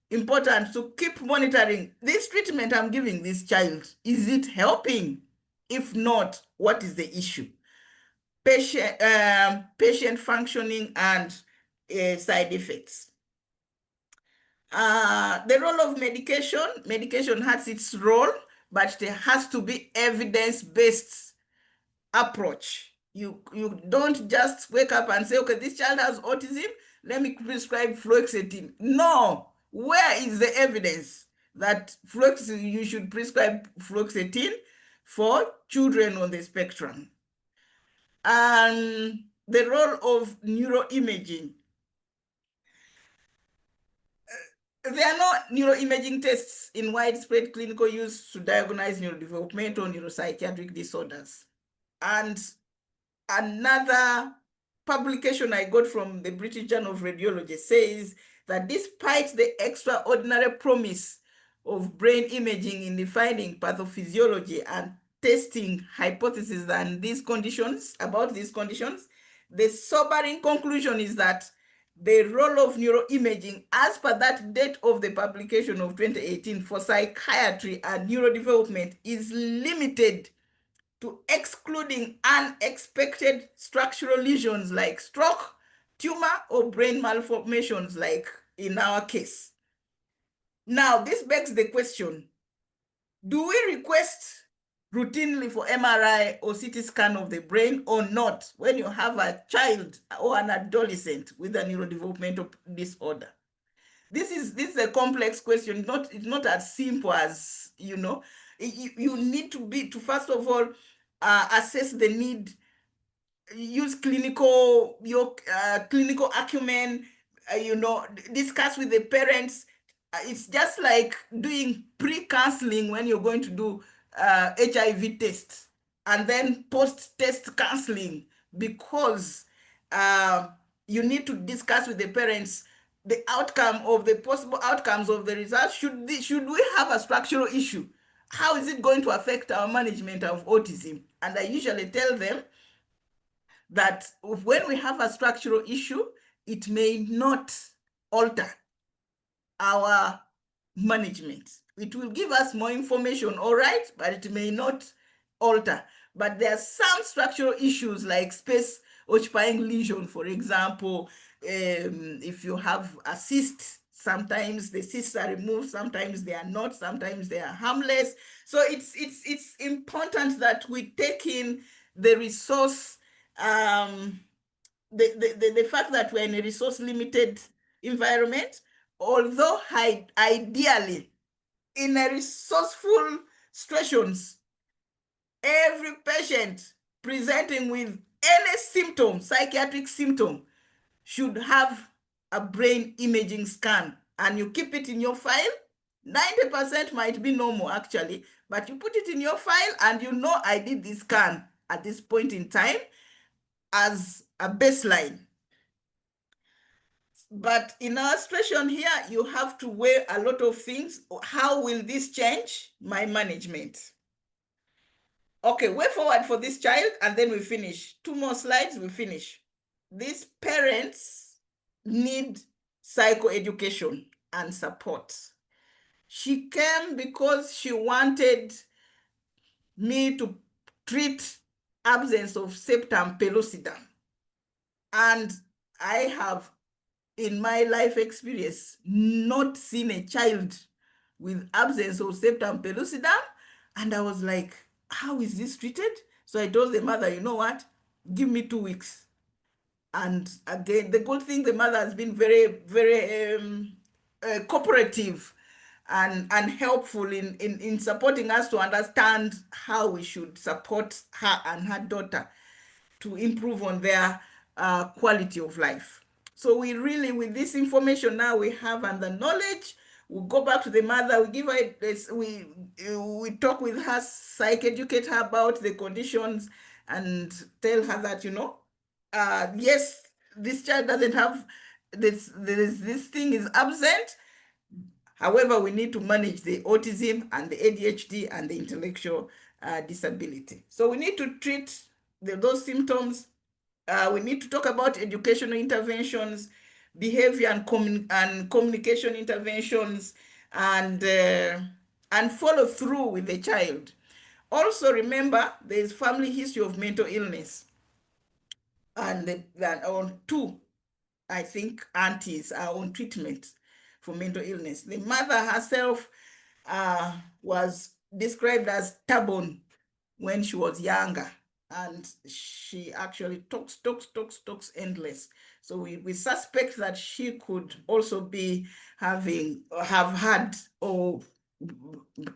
Speaker 4: important to keep monitoring. This treatment I'm giving this child, is it helping? If not, what is the issue? Patient functioning and side effects. The role of medication has its role, but there has to be evidence-based approach. You don't just wake up and say, okay, this child has autism, let me prescribe fluoxetine. No, where is the evidence that you should prescribe fluoxetine for children on the spectrum? And the role of neuroimaging. There are no neuroimaging tests in widespread clinical use to diagnose neurodevelopmental neuropsychiatric disorders. And another publication I got from the British Journal of Radiology says that despite the extraordinary promise of brain imaging in defining pathophysiology and testing hypotheses and about these conditions, the sobering conclusion is that the role of neuroimaging, as per that date of the publication of 2018 for psychiatry and neurodevelopment, is limited to excluding unexpected structural lesions like stroke, tumor, or brain malformations like in our case. Now, this begs the question, do we request routinely for MRI or CT scan of the brain or not when you have a child or an adolescent with a neurodevelopmental disorder? This is a complex question. It's not as simple as, you need to first of all assess the need, use clinical acumen, discuss with the parents. It's just like doing pre-counseling when you're going to do HIV tests and then post-test counseling, because you need to discuss with the parents the outcome of the possible outcomes of the results. Should we have a structural issue? How is it going to affect our management of autism? And I usually tell them that when we have a structural issue, it may not alter our management. It will give us more information, all right, but it may not alter. But there are some structural issues like space occupying lesion, for example. If you have a cyst, sometimes the cysts are removed, sometimes they are not, sometimes they are harmless. So it's important that we take in the resource, the fact that we're in a resource limited environment, although ideally in a resourceful situations, every patient presenting with any symptom, psychiatric symptom, should have a brain imaging scan, and you keep it in your file. 90% might be normal actually, but you put it in your file and I did this scan at this point in time as a baseline. But in our situation here, you have to weigh a lot of things. How will this change my management? Okay, way forward for this child, and then we finish. 2 more slides, we finish. These parents need psychoeducation and support. She came because she wanted me to treat absence of septum pellucidum. And I have, in my life experience, not seen a child with absence of septum pellucidum. And I was like, how is this treated? So I told the mother, you know what, give me 2 weeks. And again, the good thing, the mother has been very, very cooperative and helpful in supporting us to understand how we should support her and her daughter to improve on their quality of life. So we really, with this information now we have and the knowledge, we go back to the mother, we give her this, we talk with her, psych-educate her about the conditions and tell her that, yes, this child doesn't have this thing is absent, However, we need to manage the autism and the ADHD and the intellectual disability. So we need to treat those symptoms. We need to talk about educational interventions, behavior and communication interventions, and follow through with the child. Also remember, there is family history of mental illness. And on 2, I think, aunties are on treatment for mental illness. The mother herself was described as stubborn when she was younger, and she actually talks endless. So we suspect that she could also be have had or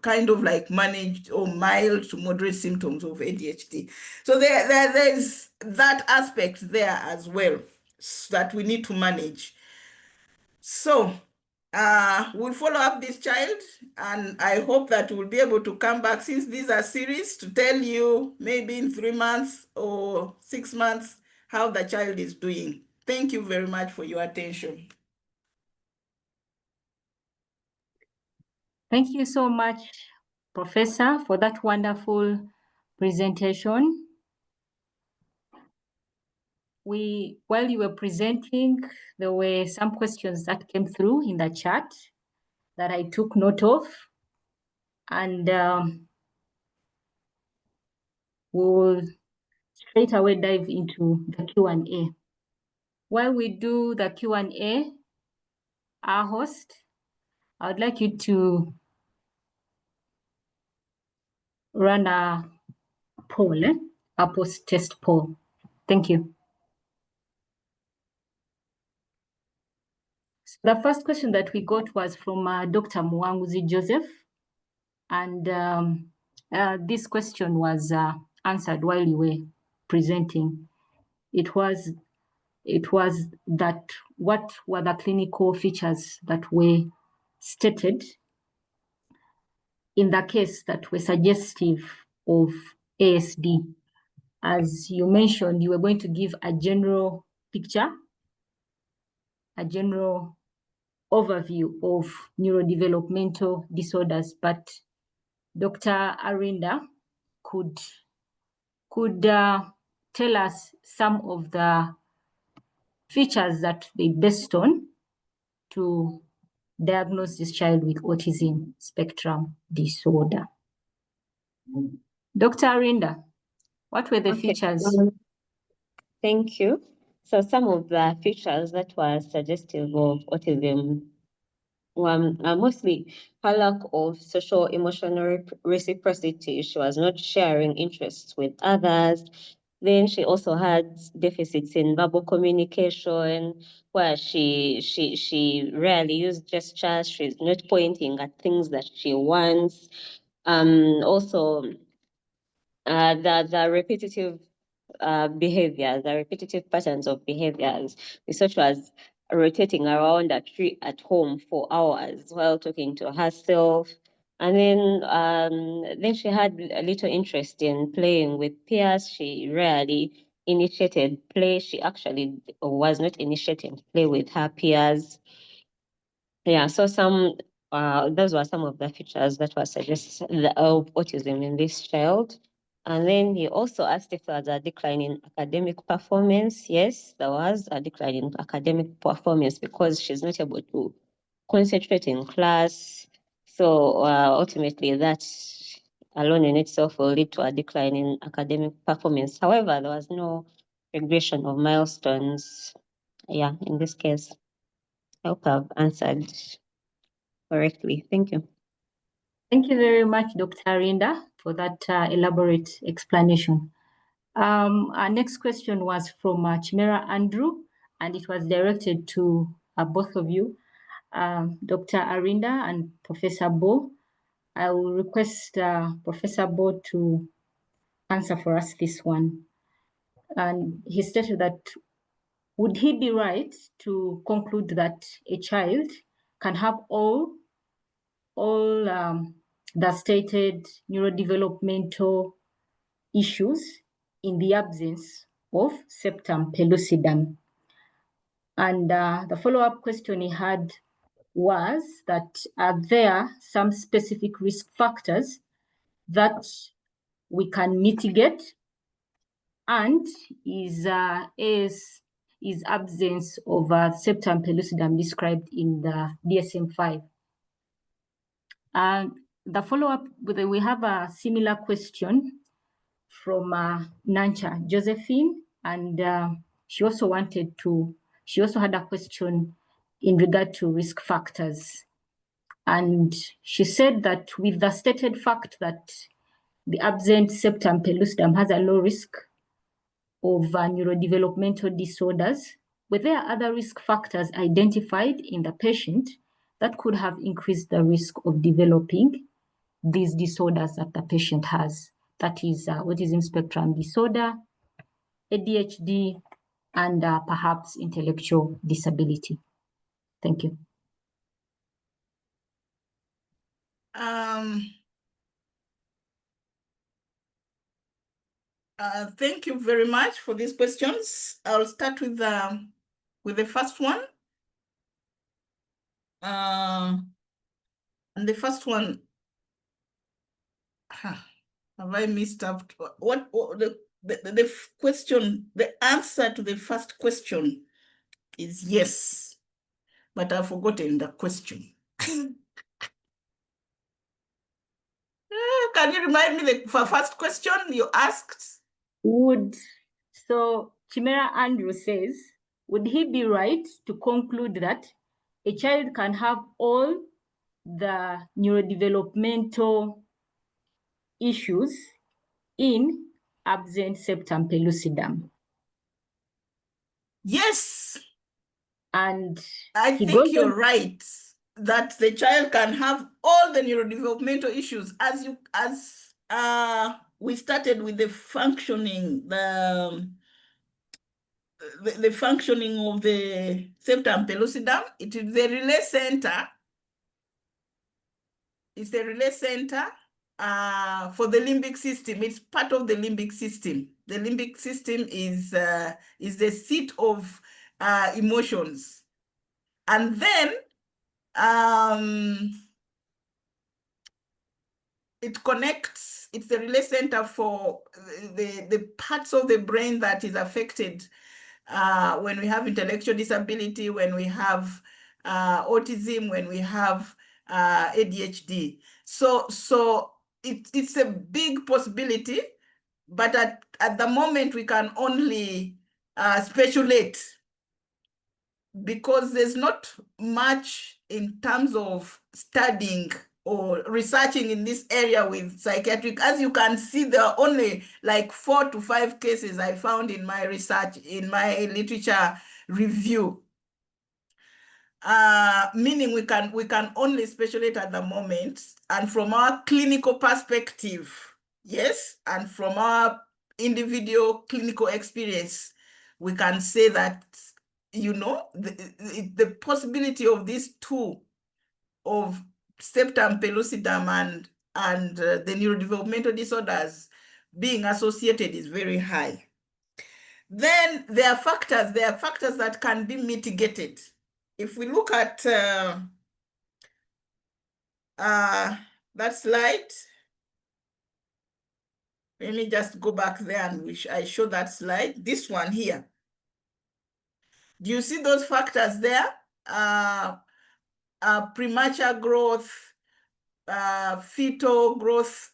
Speaker 4: kind of like managed or mild to moderate symptoms of ADHD. So there's that aspect there as well that we need to manage. So we'll follow up this child, and I hope that we'll be able to come back, since these are series, to tell you maybe in 3 months or 6 months how the child is doing. Thank you very much for your attention.
Speaker 3: Thank you so much, Professor, for that wonderful presentation. While you were presenting, there were some questions that came through in the chat that I took note of, and we'll straight away dive into the Q&A. While we do the Q&A, our host, I would like you to run a poll, a post-test poll. Thank you. So the first question that we got was from Dr. Mwanguzi Joseph, and this question was answered while you were presenting. It was that what were the clinical features that were stated in the case that were suggestive of ASD? As you mentioned, you were going to give a general picture, a general overview of neurodevelopmental disorders, but Dr. Arinda could tell us some of the features that they based on to diagnose this child with autism spectrum disorder. Dr. Arinda, what were the features?
Speaker 1: Thank you. So some of the features that were suggestive of autism were mostly her lack of social emotional reciprocity. She was not sharing interests with others. Then she also had deficits in verbal communication, where she rarely used gestures. She's not pointing at things that she wants. Also, the repetitive behaviors, the repetitive patterns of behaviors, such as rotating around a tree at home for hours while talking to herself. And then she had a little interest in playing with peers. She rarely initiated play. She actually was not initiating play with her peers. Yeah, so those were some of the features that were suggested of autism in this child. And then he also asked if there was a decline in academic performance. Yes, there was a decline in academic performance because she's not able to concentrate in class. So ultimately, that alone in itself will lead to a decline in academic performance. However, there was no regression of milestones. Yeah, in this case, I hope I've answered correctly. Thank you.
Speaker 3: Thank you very much, Dr. Arinda, for that elaborate explanation. Our next question was from Chimera Andrew, and it was directed to both of you, Dr. Arinda and Professor Bo. I will request Professor Bo to answer for us this one. And he stated that, would he be right to conclude that a child can have all the stated neurodevelopmental issues in the absence of septum pellucidum? And the follow-up question he had was that are there some specific risk factors that we can mitigate, and is absence of septum pellucidum described in the DSM-5. And the follow-up, we have a similar question from Nancha Josephine, and she also had a question in regard to risk factors. And she said that with the stated fact that the absent septum pellucidum has a low risk of neurodevelopmental disorders, were there other risk factors identified in the patient that could have increased the risk of developing these disorders that the patient has? That is autism spectrum disorder, ADHD, and perhaps intellectual disability. Thank you.
Speaker 4: Thank you very much for these questions. I'll start with the first one. And the first one, have I missed out? What the question, the answer to the first question is yes, but I've forgotten the question. Can you remind me the first question you asked?
Speaker 3: So Chimera Andrew says, would he be right to conclude that a child can have all the neurodevelopmental issues in absent septum pellucidum?
Speaker 4: Yes.
Speaker 3: And
Speaker 4: I think you're right that the child can have all the neurodevelopmental issues as we started with the functioning, the functioning of the septum pellucidum. It is the relay center. It's the relay center for the limbic system. It's part of the limbic system. The limbic system is the seat of emotions. And then it connects, it's the relay center for the parts of the brain that is affected when we have intellectual disability, when we have autism, when we have ADHD. So it's a big possibility, but at the moment we can only speculate, because there's not much in terms of studying or researching in this area with psychiatric. As you can see, there are only like 4 to 5 cases I found in my research, in my literature review. Meaning we can only speculate at the moment, and from our clinical perspective, yes, and from our individual clinical experience, we can say that, you know, the possibility of these two, of septum pellucidum and the neurodevelopmental disorders being associated, is very high. Then there are factors that can be mitigated. If we look at that slide, let me just go back there and I show that slide, this one here. Do you see those factors there? Premature growth, fetal growth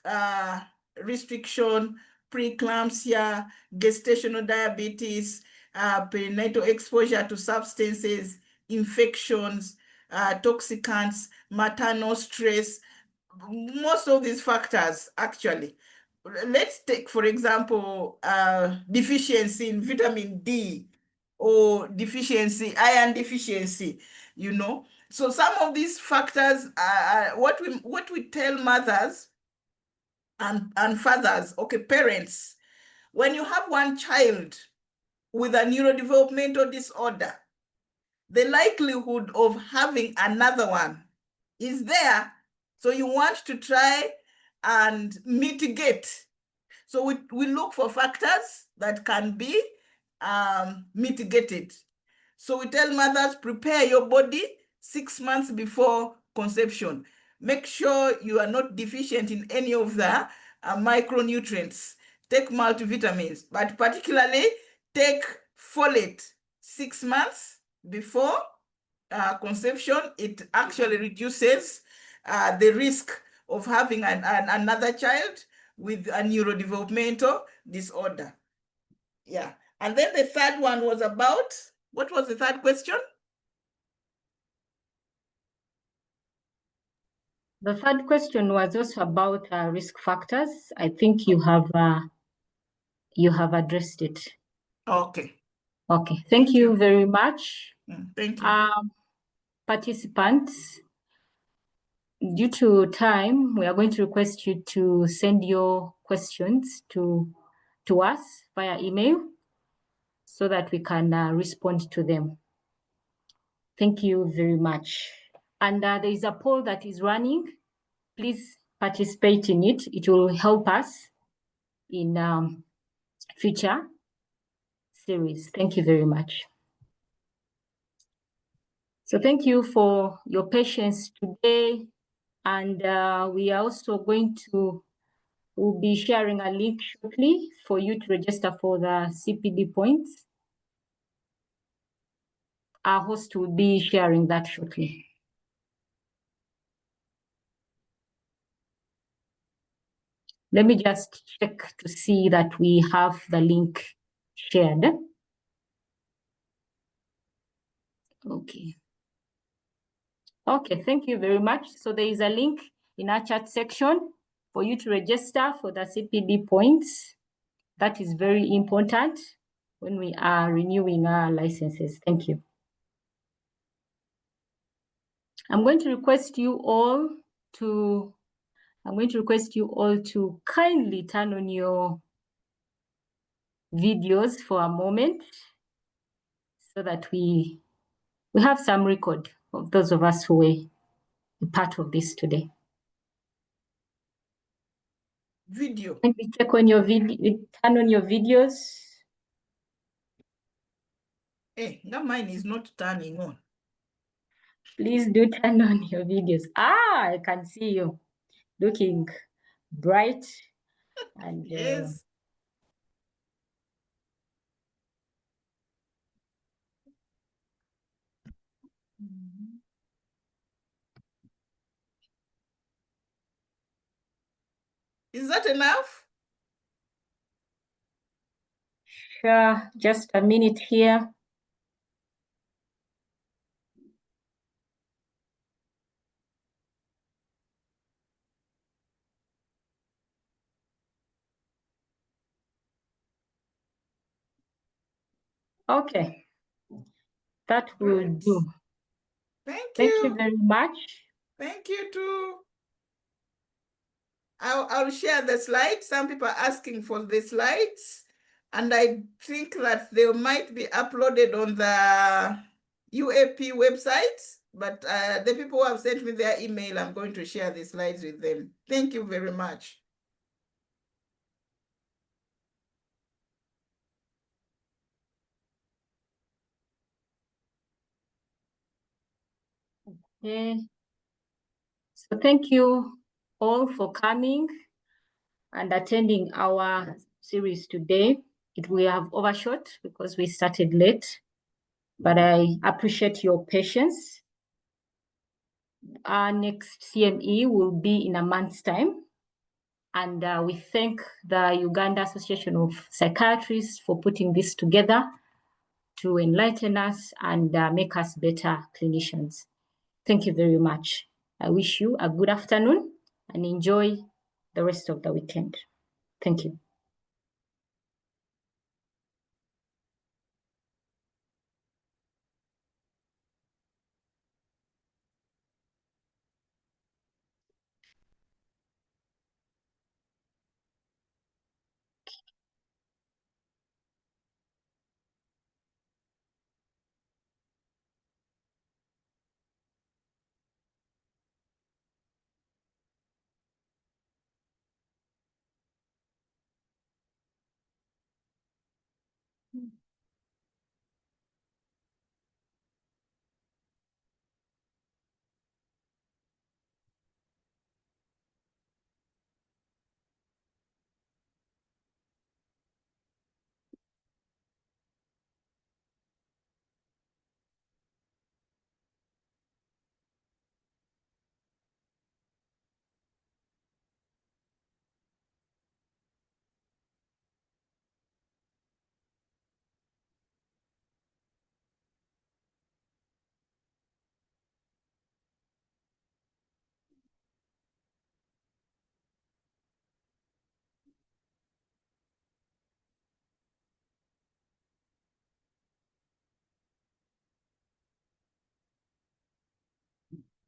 Speaker 4: restriction, preeclampsia, gestational diabetes, perinatal exposure to substances, infections, toxicants, maternal stress, most of these factors actually. Let's take, for example, deficiency in vitamin D, or iron deficiency, you know. So some of these factors are what we tell mothers and fathers, okay, parents. When you have one child with a neurodevelopmental disorder, the likelihood of having another one is there. So you want to try and mitigate. So we look for factors that can be mitigated. So we tell mothers, prepare your body 6 months before conception. Make sure you are not deficient in any of the micronutrients. Take multivitamins, but particularly take folate 6 months before conception. It actually reduces the risk of having another child with a neurodevelopmental disorder. Yeah. And then the third one was about, what was the third question?
Speaker 3: The third question was also about risk factors. I think you have addressed it.
Speaker 4: Okay.
Speaker 3: Okay, thank you very much.
Speaker 4: Thank you.
Speaker 3: Participants, due to time, we are going to request you to send your questions to us via email so that we can respond to them. Thank you very much. And there is a poll that is running. Please participate in it. It will help us in future series. Thank you very much. So thank you for your patience today. And we are also we'll be sharing a link shortly for you to register for the CPD points. Our host will be sharing that shortly. Let me just check to see that we have the link shared. Okay. Okay, thank you very much. So there is a link in our chat section for you to register for the CPD points. That is very important when we are renewing our licenses. Thank you. I'm going to request you all to kindly turn on your videos for a moment so that we have some record of those of us who were part of this today.
Speaker 4: Video.
Speaker 3: Can we check on your video, turn on your videos?
Speaker 4: Hey, that mine is not turning on.
Speaker 3: Please do turn on your videos. I can see you looking bright and
Speaker 4: Yes. Is that enough?
Speaker 3: sure. Just a minute here. Okay, that will do.
Speaker 4: Thank
Speaker 3: Thank
Speaker 4: you.
Speaker 3: you very much.
Speaker 4: Thank you too. I'll share the slides. Some people are asking for the slides, and I think that they might be uploaded on the UAP website, but the people who have sent me their email, I'm going to share the slides with them. Thank you very much.
Speaker 3: Okay. So thank you all for coming and attending our series today. We have overshot because we started late, but I appreciate your patience. Our next CME will be in a month's time. And we thank the Uganda Association of Psychiatrists for putting this together to enlighten us and make us better clinicians. Thank you very much. I wish you a good afternoon and enjoy the rest of the weekend. Thank you.